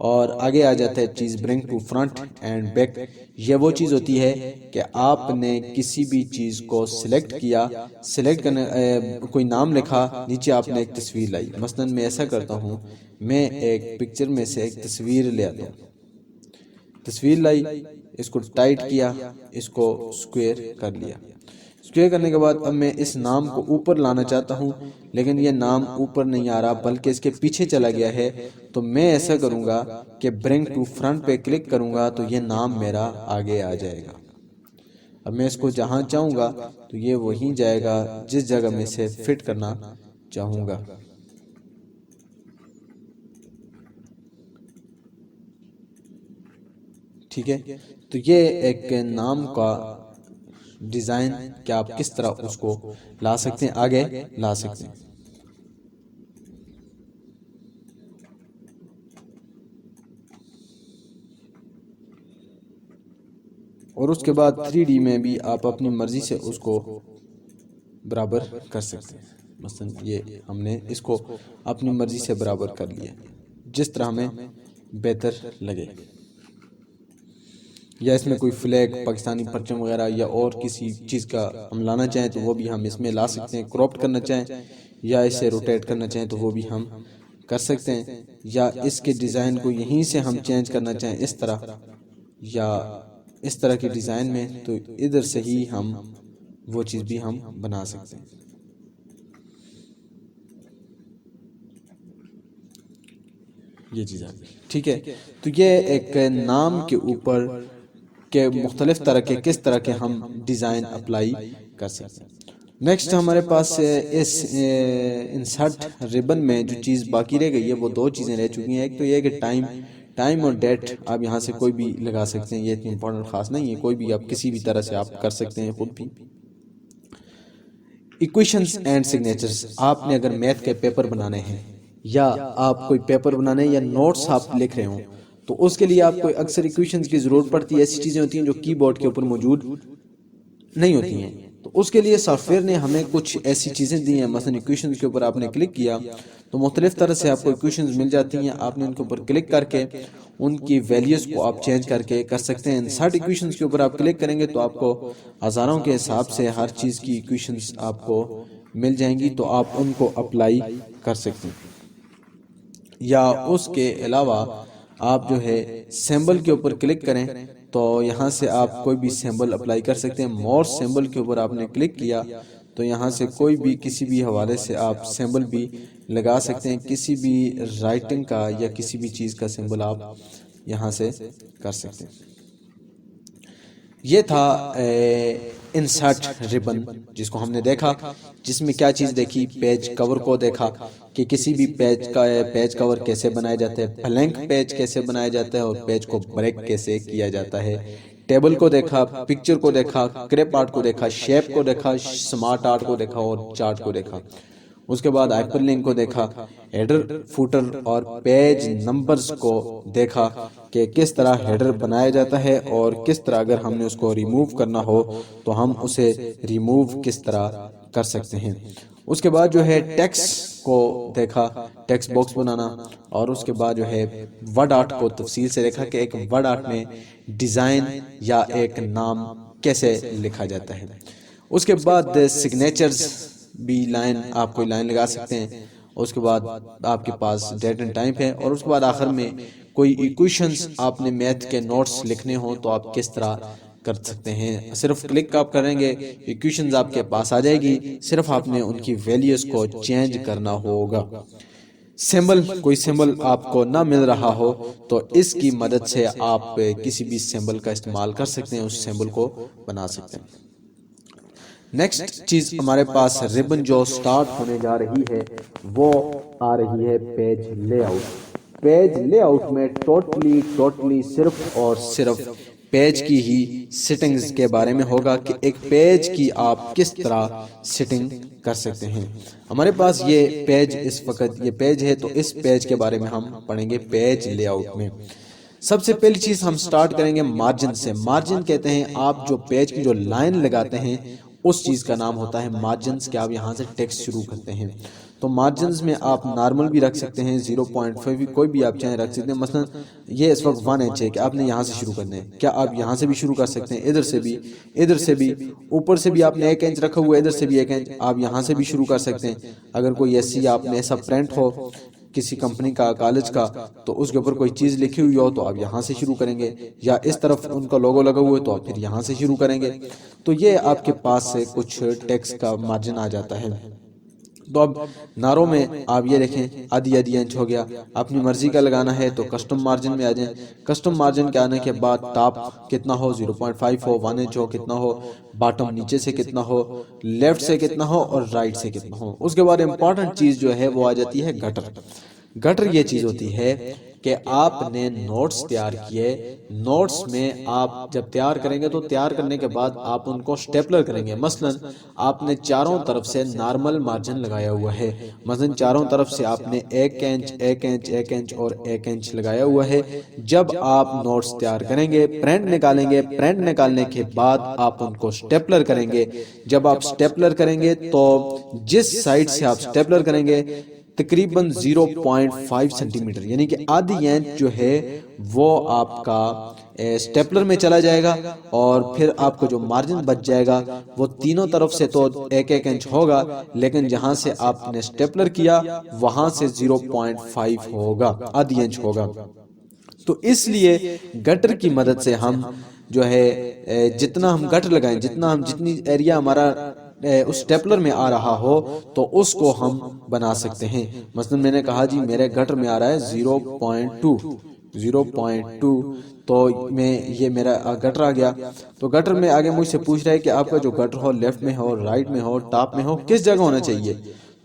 اور آگے آ جاتا ہے چیز bring to front and back. یہ وہ چیز ہوتی ہے کہ آپ نے کسی بھی چیز کو سلیکٹ کیا، سلیکٹ کرنے کوئی نام لکھا، نیچے آپ نے ایک تصویر لائی۔ مثلا میں ایسا کرتا ہوں، میں ایک پکچر میں سے ایک تصویر لے آتا ہوں، تصویر لائی، اس کو ٹائٹ کیا، اس کو سکوئر کر لیا۔ سکوئر کرنے کے بعد اب میں اس نام کو اوپر لانا چاہتا ہوں، لیکن یہ نام اوپر نہیں آ رہا بلکہ اس کے پیچھے چلا گیا ہے، تو میں ایسا کروں گا کہ برنگ ٹو فرنٹ پہ کلک کروں گا تو یہ نام میرا آگے آ جائے گا۔ اب میں اس کو جہاں چاہوں گا تو یہ وہیں جائے گا جس جگہ میں سے فٹ کرنا چاہوں گا۔ ٹھیک ہے، تو یہ ایک نام کا ڈیزائن کہ آپ کس طرح اس کو لا سکتے ہیں، آگے لا سکتے ہیں۔ اور اس کے بعد 3D میں بھی آپ اپنی مرضی سے اس کو برابر کر سکتے ہیں۔ مثلا یہ ہم نے اس کو اپنی مرضی سے برابر کر لیا جس طرح ہمیں بہتر لگے، یا اس میں کوئی فلیگ، پاکستانی پرچم وغیرہ یا اور کسی چیز کا ہم لانا چاہیں تو وہ بھی ہم اس میں لا سکتے ہیں۔ کراپٹ کرنا چاہیں یا اسے روٹیٹ کرنا چاہیں تو وہ بھی ہم کر سکتے ہیں، یا اس کے ڈیزائن کو یہیں سے ہم چینج کرنا چاہیں اس طرح، یا اس طرح کی ڈیزائن میں تو ادھر سے ہی ہم وہ چیز بھی ہم بنا سکتے ہیں۔ یہ چیز ٹھیک ہے، تو یہ ایک نام کے اوپر کہ مختلف طرح کے کس طرح کے ہم ڈیزائن اپلائی کر سکتے ہیں۔ نیکسٹ ہمارے پاس اس انسرٹ ریبن میں جو چیز باقی رہ گئی ہے وہ دو چیزیں رہ چکی ہیں۔ ایک تو یہ کہ ٹائم اور ڈیٹ آپ یہاں سے کوئی بھی لگا سکتے ہیں، یہ اتنی امپورٹنٹ خاص نہیں ہے، کوئی بھی آپ کسی بھی طرح سے آپ کر سکتے ہیں خود بھی۔ ایکویشنز اینڈ سگنیچرز، آپ نے اگر میتھ کے پیپر بنانے ہیں یا آپ کوئی پیپر بنانے یا نوٹس آپ لکھ رہے ہوں تو اس کے لیے آپ کو اکثر ایکویشنز کی ضرورت پڑتی ہے، ایسی چیزیں ہوتی ہیں جو کی بورڈ کے اوپر موجود نہیں ہوتی ہیں، تو اس کے لیے سافٹ ویئر نے ہمیں کچھ ایسی چیزیں دی ہیں۔ مثلا ایکویشنز کے اوپر آپ نے کلک کیا تو مختلف طرح سے آپ کو ایکویشنز مل جاتی ہیں، آپ نے ان کے اوپر کلک کر کے ان کی ویلیوز کو آپ چینج کر کے کر سکتے ہیں۔ انسرٹ ایکویشنز کے اوپر آپ کلک کریں گے تو آپ کو ہزاروں کے حساب سے ہر چیز کی ایکویشنز آپ کو مل جائیں گی، تو آپ ان کو اپلائی کر سکتے ہیں۔ یا اس کے علاوہ آپ جو ہے سیمبل کے اوپر کلک کریں تو یہاں سے آپ کوئی بھی سیمبل اپلائی کر سکتے ہیں۔ مور سیمبل کے اوپر آپ نے کلک کیا تو یہاں سے کوئی بھی کسی بھی حوالے سے آپ سمبل بھی لگا سکتے ہیں، کسی بھی رائٹنگ کا یا کسی بھی چیز کا سمبل آپ یہاں سے کر سکتے ہیں۔ یہ تھا انسرٹ ریبن، جس کو ہم نے دیکھا، جس میں کیا چیز دیکھی، پیج کور کو دیکھا کہ کسی بھی پیج کور کیسے بنایا جاتا ہے، بلینک پیج کیسے بنایا جاتا ہے اور پیج کو بریک کیسے کیا جاتا ہے، ٹیبل کو دیکھا، پکچر کو دیکھا، کریپ آرٹ کو دیکھا، شیپ کو دیکھا، سمارٹ آرٹ کو دیکھا اور چارٹ کو دیکھا۔ اس کے بعد ہائپر لنک کو دیکھا، ہیڈر، فوٹر اور پیج نمبرز کو دیکھا کہ کس طرح ہیڈر بنایا جاتا ہے اور کس طرح اگر ہم نے اس کو ریموو کرنا ہو تو ہم اسے ریموو کس طرح کر سکتے ہیں۔ اس کے بعد جو ہے ٹیکس کو دیکھا، ٹیکس باکس بنانا، اور اس کے بعد جو ہے ورڈ آرٹ کو تفصیل سے دیکھا کہ ایک ورڈ آرٹ میں ڈیزائن یا ایک نام کیسے لکھا جاتا ہے۔ اس کے بعد سگنیچرز بھی لائن، آپ کوئی لائن لگا سکتے ہیں، اس کے بعد آپ کے پاس ڈیٹ اینڈ ٹائم ہے، اور اس کے بعد آخر میں کوئی ایکویشنز آپ نے میتھ کے نوٹس لکھنے ہوں تو آپ کس طرح کر سکتے ہیں۔ صرف کلک آپ کریں گے، ایکویشنز آپ کے پاس آ جائے گی، صرف آپ نے ان کی ویلیوز کو چینج کرنا ہوگا۔ سمبل، کوئی سمبل آپ کو نہ مل رہا ہو تو اس کی مدد سے آپ کسی بھی سمبل کا استعمال کر سکتے ہیں، اس سمبل کو بنا سکتے ہیں۔ نیکسٹ چیز ہمارے پاس ریبن جو سٹارٹ ہونے جا رہی ہے وہ آ رہی ہے page lay out. Page lay out میں ٹوٹلی صرف اور صرف پیج کی ہی سیٹنگز کے بارے میں ہوگا کہ ایک پیج کی آپ کس طرح سیٹنگ کر سکتے ہیں۔ ہمارے پاس یہ پیج، اس وقت یہ پیج ہے تو اس پیج کے بارے میں ہم پڑھیں گے پیج لے آؤٹ میں۔ سب سے پہلی چیز ہم سٹارٹ کریں گے مارجن سے۔ مارجن کہتے ہیں آپ جو پیج کی جو لائن لگاتے ہیں اس چیز کا نام ہوتا ہے مارجنز، کہ آپ یہاں سے ٹیکسٹ شروع کرتے ہیں۔ تو مارجنز میں آپ نارمل بھی رکھ سکتے ہیں، 0.5 بھی کوئی بھی آپ چاہیں رکھ سکتے ہیں۔ مثلا یہ اس وقت 1 انچ ہے کہ آپ نے یہاں سے شروع کرنا ہے، کیا آپ یہاں سے بھی شروع کر سکتے ہیں، ادھر سے بھی، اوپر سے بھی آپ نے 1 انچ رکھا ہوا ہے، ادھر سے بھی 1 انچ، آپ یہاں سے بھی شروع کر سکتے ہیں۔ اگر کوئی ایسی آپ نے ایسا پرنٹ ہو کسی کمپنی کا، کالج کا، تو اس کے اوپر کوئی چیز لکھی ہوئی ہو تو آپ یہاں سے شروع کریں گے، یا اس طرف ان کا لوگو لگا ہوا ہے تو آپ پھر یہاں سے شروع کریں گے۔ تو یہ آپ کے پاس سے کچھ ٹیکسٹ کا مارجن آ جاتا ہے۔ تو اب نارو میں آپ یہ دیکھیں آدھی انچ ہو گیا، اپنی مرضی کا لگانا ہے تو کسٹم مارجن میں آ جائیں۔ کسٹم مارجن کے آنے کے بعد ٹاپ کتنا ہو، 0.5 ہو، 1 انچ ہو، کتنا ہو، باٹم نیچے سے کتنا ہو، لیفٹ سے کتنا ہو اور رائٹ سے کتنا ہو۔ اس کے بعد امپورٹنٹ چیز جو ہے وہ آ جاتی ہے گٹر۔ گٹر یہ چیز ہوتی ہے کہ آپ نے نوٹس تیار کیے، نوٹس میں آپ جب تیار کریں گے تو تیار کرنے کے بعد آپ ان کو سٹیپلر کریں گے۔ مثلا آپ نے چاروں طرف سے نارمل مارجن لگایا ہوا ہے، مثلا چاروں طرف سے آپ نے 1 انچ، 1 انچ، 1 انچ اور 1 انچ لگایا ہوا ہے۔ جب آپ نوٹس تیار کریں گے، پرنٹ نکالیں گے، پرنٹ نکالنے کے بعد آپ ان کو سٹیپلر کریں گے۔ جب آپ سٹیپلر کریں گے تو جس سائڈ سے آپ سٹیپلر کریں گے تقریباً 0.5 سینٹی میٹر یعنی کہ آدھی انچ جو ہے وہ آپ کا سٹیپلر میں چلا جائے گا، اور پھر آپ کو جو مارجن بچ جائے گا وہ تینوں طرف سے تو 1 انچ ہوگا، لیکن جہاں سے آپ نے سٹیپلر کیا وہاں سے 0.5 ہوگا، آدھی انچ ہوگا۔ تو اس لیے گٹر کی مدد سے ہم جو ہے جتنا ہم گٹر لگائیں، جتنی ایریا ہمارا اس سٹیپلر میں آ رہا ہو تو اس کو ہم بنا سکتے ہیں۔ مثلا میں نے کہا جی میرے گٹر میں آ رہا ہے 0.2 تو یہ میرا گٹر آ گیا۔ تو گٹر میں آگے مجھ سے پوچھ رہا ہے کہ آپ کا جو گٹر ہو لیفٹ میں ہو، رائٹ میں ہو، ٹاپ میں ہو، کس جگہ ہونا چاہیے؟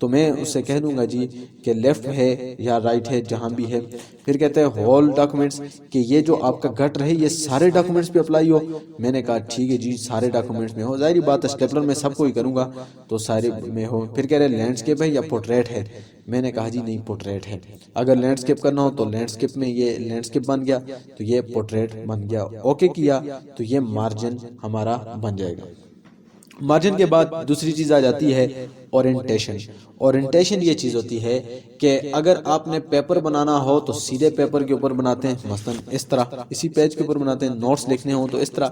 تو میں اس سے کہہ دوں گا جی کہ لیفٹ ہے یا رائٹ ہے، جہاں بھی ہے۔ پھر کہتے ہیں ہول ڈاکومنٹس، کہ یہ جو آپ کا گٹر ہے یہ سارے ڈاکومنٹس پہ اپلائی ہو۔ میں نے کہا ٹھیک ہے جی سارے ڈاکومنٹس میں ہو، ظاہری بات ہے سٹیپلر میں سب کو ہی کروں گا تو سارے میں ہو۔ پھر کہہ رہے لینڈسکیپ ہے یا پورٹریٹ ہے؟ میں نے کہا جی نہیں پورٹریٹ ہے۔ اگر لینڈسکیپ کرنا ہو تو لینڈسکیپ میں یہ لینڈسکیپ بن گیا، تو یہ پورٹریٹ بن گیا۔ اوکے کیا تو یہ مارجن ہمارا بن جائے گا۔ مارجن کے بعد دوسری چیز آ جاتی ہے اورینٹیشن۔ اورینٹیشن یہ چیز ہوتی ہے کہ اگر آپ نے پیپر بنانا ہو تو سیدھے پیپر کے اوپر بناتے ہیں، مثلا اس طرح اسی پیج کے اوپر بناتے ہیں، نوٹس لکھنے ہوں تو اس طرح۔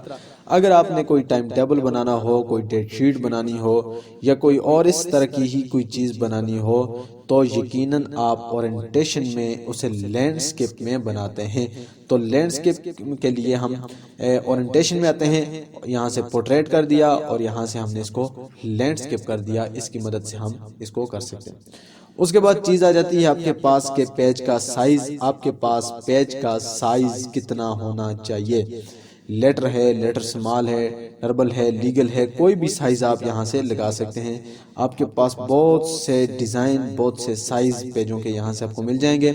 اگر آپ نے کوئی ٹائم ٹیبل بنانا ہو، کوئی ڈیٹ شیٹ بنانی ہو یا کوئی اور اس طرح کی ہی کوئی چیز بنانی ہو تو یقیناً آپ اورینٹیشن میں اسے لینڈسکیپ میں بناتے ہیں۔ تو لینڈسکیپ کے لیے ہم اورینٹیشن میں آتے ہیں، یہاں سے پورٹریٹ کر دیا اور یہاں سے ہم نے اس کو لینڈسکیپ کر دیا، اس کی مدد سے ہم اس کو کر سکتے ہیں۔ اس کے بعد چیز آ جاتی ہے آپ کے پاس کے پیج کا سائز، آپ کے پاس پیج کا سائز کتنا ہونا چاہیے۔ لیٹر ہے، لیٹر سمال ہے، ڈربل ہے، لیگل ہے، کوئی بھی سائز آپ یہاں سے لگا سکتے ہیں۔ آپ کے پاس بہت سے ڈیزائن، بہت سے سائز پیجوں کے یہاں سے آپ کو مل جائیں گے،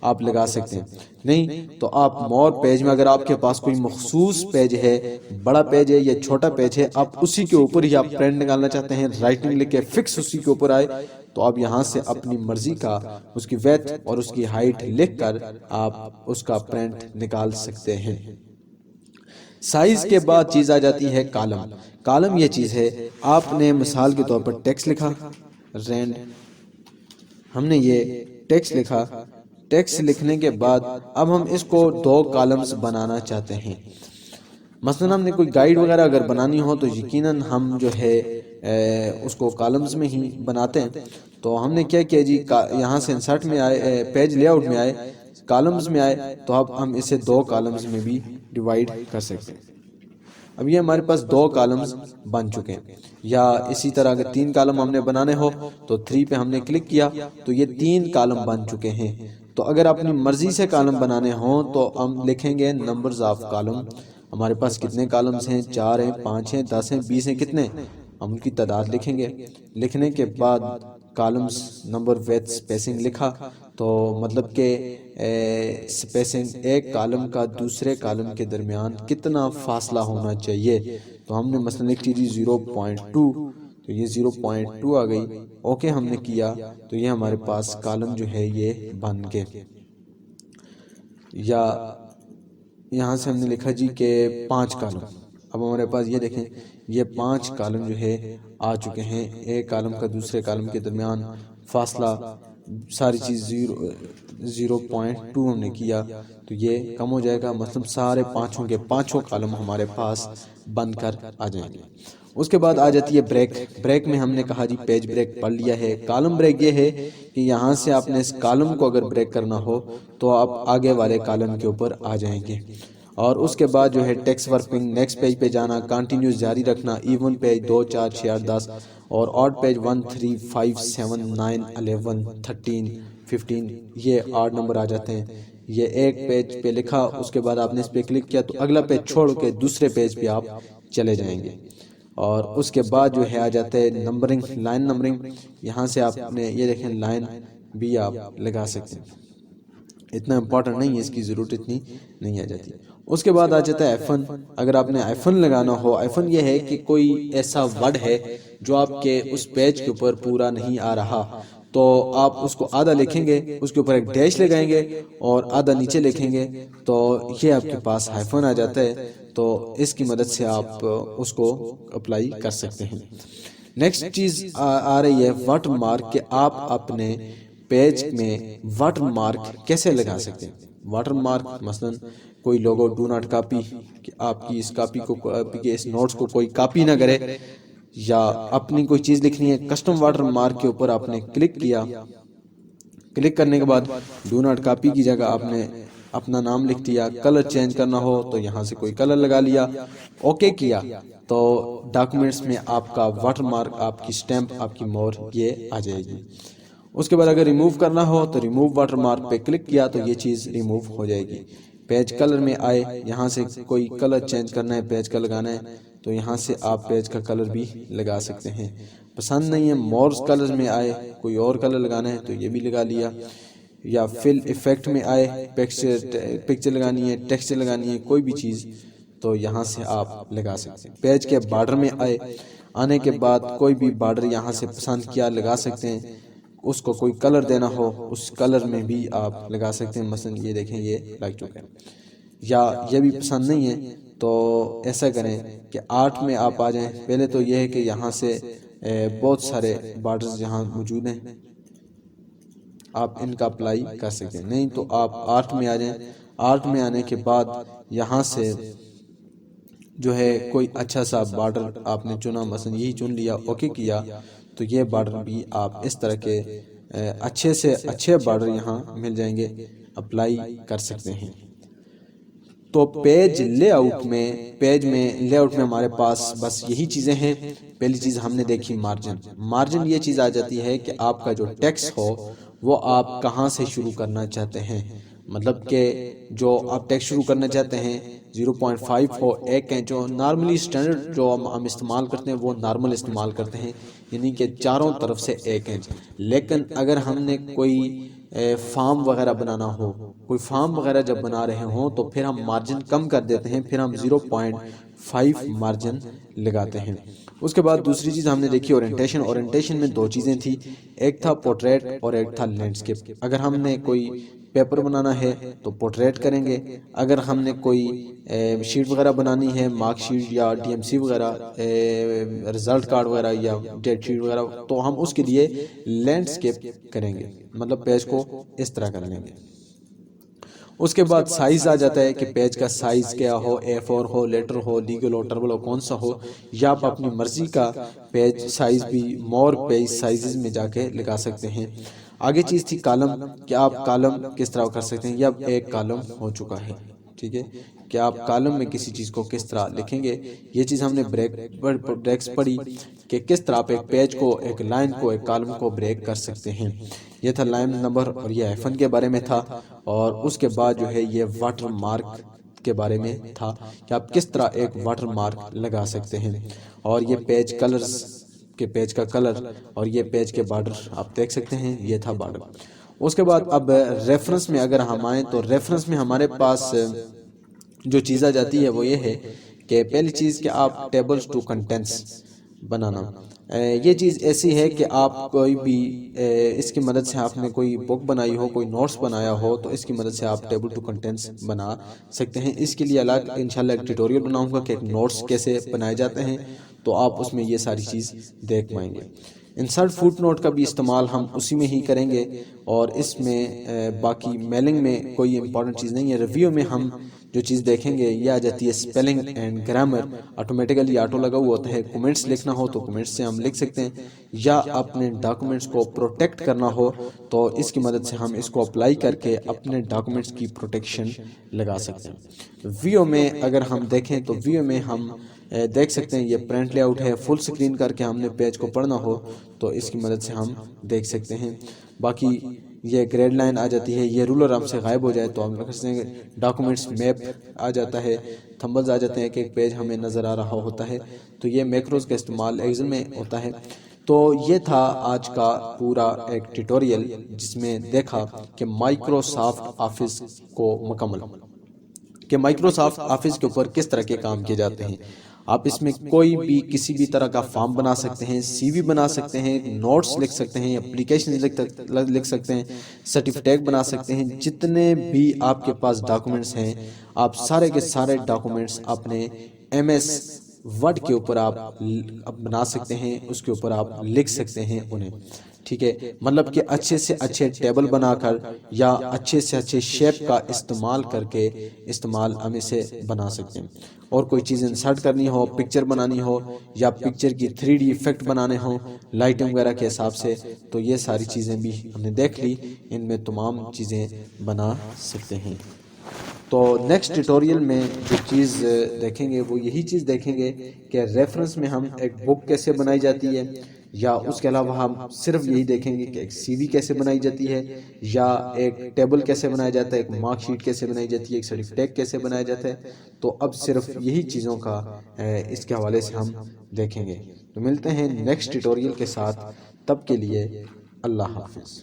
آپ لگا سکتے ہیں۔ نہیں تو آپ مور پیج میں، اگر آپ کے پاس کوئی مخصوص پیج ہے، بڑا پیج ہے یا چھوٹا پیج ہے، آپ اسی کے اوپر ہی آپ پرنٹ نکالنا چاہتے ہیں، رائٹنگ لکھ کے فکس اسی کے اوپر آئے، تو آپ یہاں سے اپنی مرضی کا اس کی ویڈتھ اور اس کی ہائٹ لکھ کر آپ اس کا پرنٹ نکال سکتے ہیں۔ سائز کے بعد چیز آ جاتی ہے کالم۔ کالم یہ چیز ہے، آپ نے مثال کے طور پر ٹیکسٹ لکھا، رینڈ، ہم نے یہ ٹیکسٹ لکھا، ٹیکسٹ لکھنے کے بعد اب ہم اس کو 2 کالمز بنانا چاہتے ہیں۔ مثلا ہم نے کوئی گائیڈ وغیرہ اگر بنانی ہو تو یقیناً ہم جو ہے اس کو کالمز میں ہی بناتے ہیں۔ تو ہم نے کیا کیا جی، یہاں سے انسرٹ میں آئے، پیج لے آؤٹ میں آئے، کالمز میں آئے، تو اب ہم اسے 2 کالمز میں بھی ڈیوائیڈ کر سکتے ہیں۔ اب یہ ہمارے پاس 2 کالمز بن چکے ہیں۔ یا اسی طرح اگر 3 کالم ہم نے بنانے ہو تو 3 پہ ہم نے کلک کیا تو یہ 3 کالم بن چکے ہیں۔ تو اگر اپنی مرضی سے کالم بنانے ہوں تو ہم لکھیں گے نمبرز آف کالم۔ ہمارے پاس کتنے کالمز ہیں، 4 ہیں، 5 ہیں، 10 ہیں، 20 ہیں، کتنے، ہم ان کی تعداد لکھیں گے۔ لکھنے کے بعد کالمز نمبر ویتھ سپیسنگ لکھا، تو مطلب کہ سپیسنگ ایک کالم کا دوسرے کالم کے درمیان کتنا فاصلہ ہونا چاہیے، تو ہم نے مثلا لکھ لی 0.2، تو یہ 0.2 آ گئی، اوکے ہم نے کیا تو یہ ہمارے پاس کالم جو ہے یہ بن گئے۔ یا یہاں سے ہم نے لکھا جی کہ 5 کالم، اب ہمارے پاس یہ دیکھیں یہ 5 کالم جو ہے آ چکے ہیں، ایک کالم کا دوسرے کالم کے درمیان فاصلہ ساری چیز 0.2 ہم نے کیا تو یہ کم ہو جائے گا، مطلب سارے 5 کے 5 کالم ہمارے پاس بن کر آ جائیں گے۔ اس کے بعد آ جاتی ہے بریک۔ بریک میں ہم نے کہا جی پیج بریک پڑھ لیا ہے۔ کالم بریک یہ ہے کہ یہاں سے آپ نے اس کالم کو اگر بریک کرنا ہو تو آپ آگے والے کالم کے اوپر آ جائیں گے۔ اور اس کے بعد جو ہے ٹیکسٹ ورکنگ، نیکسٹ پیج پہ جانا، کنٹینیوس جاری رکھنا، ایون پیج 2 4 6 8 10 اور آڈ پیج 1 3 5 7 9 11 13 15، یہ 8 نمبر آ جاتے ہیں۔ یہ ایک پیج پہ لکھا، اس کے بعد آپ نے اس پہ کلک کیا تو اگلا پیج چھوڑ کے دوسرے پیج پہ آپ چلے جائیں گے۔ اور اس کے بعد جو ہے آ جاتے ہیں نمبرنگ، لائن نمبرنگ، یہاں سے آپ نے یہ دیکھیں لائن بھی آپ لگا سکتے ہیں، اتنا امپورٹنٹ نہیں ہے، اس کی ضرورت اتنی نہیں آ جاتی۔ اس کے بعد آ جاتا ہے ایفن۔ اگر آپ نے ایفن لگانا ہو، ایفن یہ ہے کہ کوئی ایسا ورڈ ہے جو آپ کے اس پیج کے اوپر پورا نہیں آ رہا تو آپ اس کو آدھا لکھیں گے، اس کے اوپر ایک ڈیش لگائیں گے اور آدھا نیچے لکھیں گے تو یہ آپ کے پاس ہائفن آ جاتا ہے، تو اس کی مدد سے آپ اس کو اپلائی کر سکتے ہیں۔ نیکسٹ چیز آ رہی ہے واٹر مارک، کہ آپ اپنے پیج میں واٹر مارک کیسے لگا سکتے ہیں۔ واٹر مارک مثلا کوئی لوگو ڈو ناٹ کاپی، کہ آپ کی اس کاپی کو، اس نوٹس کو کوئی کاپی نہ کرے، یا اپنی کوئی چیز لکھنی ہے، کسٹم واٹر مارک کے اوپر آپ نے کلک کیا، کلک کرنے کے بعد ڈو ناٹ کاپی کی جگہ آپ نے اپنا نام لکھ دیا، کلر چینج کرنا ہو تو یہاں سے کوئی کلر لگا لیا، اوکے کیا تو ڈاکومنٹس میں آپ کا واٹر مارک، آپ کی سٹیمپ، آپ کی مور یہ آ جائے گی۔ اس کے بعد اگر ریموو کرنا ہو تو ریموو واٹر مارک پہ کلک کیا تو یہ چیز ریموو ہو جائے گی۔ پیج کلر میں آئے، یہاں سے کوئی کلر چینج کرنا ہے، پیج کا لگانا ہے تو یہاں سے آپ پیج کا کلر بھی لگا سکتے ہیں۔ پسند نہیں ہے مورز کلرز میں آئے، کوئی اور کلر لگانا ہے تو یہ بھی لگا لیا۔ یا فل ایفیکٹ میں آئے، پکچر لگانی ہے، ٹیکسچر لگانی ہے، کوئی بھی چیز تو یہاں سے آپ لگا سکتے ہیں۔ پیج کے بارڈر میں آئے، آنے کے بعد کوئی بھی بارڈر یہاں سے پسند کیا لگا سکتے ہیں۔ اس کو کوئی کلر دینا ہو اس کلر میں بھی آپ لگا سکتے ہیں، مثلا یہ دیکھیں یہ لگ چکا ہے۔ یا یہ بھی پسند نہیں ہے تو ایسا کریں کہ 8 میں آپ آ جائیں۔ پہلے تو یہ ہے کہ یہاں سے بہت سارے بارڈرز یہاں موجود ہیں، آپ ان کا اپلائی کر سکتے ہیں۔ نہیں تو آپ آرٹ میں آ جائیں، آرٹ میں آنے کے بعد یہاں سے جو ہے کوئی اچھا سا بارڈر آپ نے چنا، مثلا یہی چن لیا، اوکے کیا، تو یہ بارڈر بھی آپ اس طرح کے اچھے سے اچھے بارڈر یہاں مل جائیں گے، اپلائی کر سکتے ہیں۔ تو پیج لے آؤٹ میں لے آؤٹ میں ہمارے پاس بس یہی چیزیں ہیں۔ پہلی چیز ہم نے دیکھی مارجن۔ مارجن یہ چیز آ جاتی ہے کہ آپ کا جو ٹیکس ہو وہ آپ کہاں سے شروع کرنا چاہتے ہیں، مطلب کہ جو آپ ٹیکس شروع کرنا چاہتے ہیں 0.5 ہو، 1 انچ ہو، نارملی سٹینڈرڈ جو ہم استعمال کرتے ہیں وہ نارمل استعمال کرتے ہیں، یعنی کہ چاروں طرف سے 1 انچ۔ لیکن اگر ہم نے کوئی فارم وغیرہ بنانا ہو، کوئی فارم وغیرہ جب بنا رہے ہوں تو پھر ہم مارجن کم کر دیتے ہیں، پھر ہم 0.5 مارجن لگاتے ہیں۔ اس کے بعد دوسری چیز ہم نے دیکھی اورینٹیشن۔ اورینٹیشن میں دو چیزیں تھی، ایک تھا پورٹریٹ اور ایک تھا لینڈسکیپ۔ اگر ہم نے کوئی پیپر بنانا ہے تو پورٹریٹ کریں گے، اگر ہم نے کوئی شیٹ وغیرہ بنانی ہے، مارک شیٹ یا ڈی ایم سی وغیرہ، رزلٹ کارڈ وغیرہ یا ڈیٹ شیٹ وغیرہ، تو ہم اس کے لیے لینڈسکیپ کریں گے، مطلب پیج کو اس طرح کر لیں گے۔ اس کے بعد سائز آ جاتا ہے کہ پیج کا سائز کیا ہو، A4 ہو، لیٹر ہو، لیگل ہو، ٹربل ہو، کون سا ہو، یا آپ اپنی مرضی کا پیج سائز بھی مور پیج سائزز میں جا کے لگا سکتے ہیں۔ آگے چیز تھی کالم، کہ آپ کالم کس طرح کر سکتے ہیں، یا ایک کالم ہو چکا ہے، ٹھیک ہے، کہ آپ کالم میں کسی چیز کو کس طرح لکھیں گے۔ یہ چیز ہم نے بریکس پڑھی کہ کس طرح آپ ایک پیج کو، ایک لائن کو، ایک کالم کو بریک کر سکتے ہیں۔ یہ تھا لائن نمبر اور یہ ایفن کے بارے میں تھا، اور اس کے بعد جو ہے یہ واٹر مارک کے بارے میں تھا کہ آپ کس طرح ایک واٹر مارک لگا سکتے ہیں، اور یہ پیج کلرز کہ پیج کا کلر اور یہ پیج کے بارڈر آپ دیکھ سکتے ہیں، یہ تھا بارڈر۔ اس کے بعد اب ریفرنس میں اگر ہم آئیں تو ریفرنس میں ہمارے پاس جو چیز آ جاتی ہے وہ یہ ہے کہ پہلی چیز کہ آپ ٹیبلز ٹو کنٹینٹس بنانا۔ یہ چیز ایسی ہے کہ آپ کوئی بھی اس کی مدد سے آپ نے کوئی بک بنائی ہو، کوئی نوٹس بنایا ہو، تو اس کی مدد سے آپ ٹیبل ٹو کنٹینٹس بنا سکتے ہیں۔ اس کے لیے الگ انشاءاللہ ایک ٹیوٹوریل بناؤں گا کہ ایک نوٹس کیسے بنائے جاتے ہیں، تو آپ اس میں یہ ساری چیز دیکھ پائیں گے۔ انسرٹ فوٹ نوٹ کا بھی استعمال ہم اسی میں ہی کریں گے، اور اس میں باقی میلنگ میں کوئی امپورٹنٹ چیز نہیں ہے۔ ریویو میں ہم جو چیز دیکھیں گے یہ آ جاتی ہے spelling and grammar, automatically auto لگا ہوا ہوتا ہے۔ کومنٹس لکھنا ہو تو کومنٹس سے ہم لکھ سکتے ہیں، یا اپنے ڈاکومنٹس کو پروٹیکٹ کرنا ہو تو اس کی مدد سے ہم اس کو اپلائی کر کے اپنے ڈاکومنٹس کی پروٹیکشن لگا سکتے ہیں۔ ویو میں اگر ہم دیکھیں تو ویو میں ہم دیکھ سکتے ہیں یہ پرنٹ لے آؤٹ ہے، فل سکرین کر کے ہم نے پیج کو پڑھنا ہو تو اس کی مدد سے ہم دیکھ سکتے ہیں۔ باقی یہ گریڈ لائن آ جاتی ہے، یہ رولر ہم سے غائب ہو جائے تو ہم رکھ سکتے ہیں۔ ڈاکومنٹس میپ آ جاتا ہے، تھمبلز آ جاتے ہیں کہ ایک پیج ہمیں نظر آ رہا ہوتا ہے، تو یہ میکروز کا استعمال ایکسل میں ہوتا ہے۔ تو یہ تھا آج کا پورا ایک ٹیوٹوریل جس میں دیکھا کہ مائکروسافٹ آفس کو مکمل، کہ مائکروسافٹ آفس کے اوپر کس طرح کے کام کیے جاتے ہیں۔ آپ اس میں کوئی بھی کسی بھی طرح کا فارم بنا سکتے ہیں، سی وی بنا سکتے ہیں، نوٹس لکھ سکتے ہیں، اپلیکیشن لکھ سکتے ہیں، سرٹیفکیٹ بنا سکتے ہیں، جتنے بھی آپ کے پاس ڈاکومنٹس ہیں آپ سارے کے سارے ڈاکومنٹس اپنے ایم ایس ورڈ کے اوپر آپ بنا سکتے ہیں، اس کے اوپر آپ لکھ سکتے ہیں انہیں، ٹھیک ہے، مطلب کہ اچھے سے اچھے ٹیبل بنا کر یا اچھے سے اچھے شیپ کا استعمال کر کے ہم اسے بنا سکتے ہیں۔ اور کوئی چیز انسرٹ کرنی ہو، پکچر بنانی ہو، یا پکچر کی 3D ایفیکٹ بنانے ہوں لائٹنگ وغیرہ کے حساب سے، تو یہ ساری چیزیں بھی ہم نے دیکھ لی، ان میں تمام چیزیں بنا سکتے ہیں۔ تو نیکسٹ ٹیوٹوریل میں جو چیز دیکھیں گے وہ یہی چیز دیکھیں گے کہ ریفرنس میں ہم ایک بک کیسے بنائی جاتی ہے، یا اس کے علاوہ ہم صرف یہی دیکھیں گے کہ ایک سی وی کیسے بنائی جاتی ہے، یا ایک ٹیبل کیسے بنایا جاتا ہے، ایک مارک شیٹ کیسے بنائی جاتی ہے، ایک سرٹیفکیٹ کیسے بنایا جاتا ہے۔ تو اب صرف یہی چیزوں کا اس کے حوالے سے ہم دیکھیں گے۔ تو ملتے ہیں نیکسٹ ٹیوٹوریل کے ساتھ، تب کے لیے اللہ حافظ۔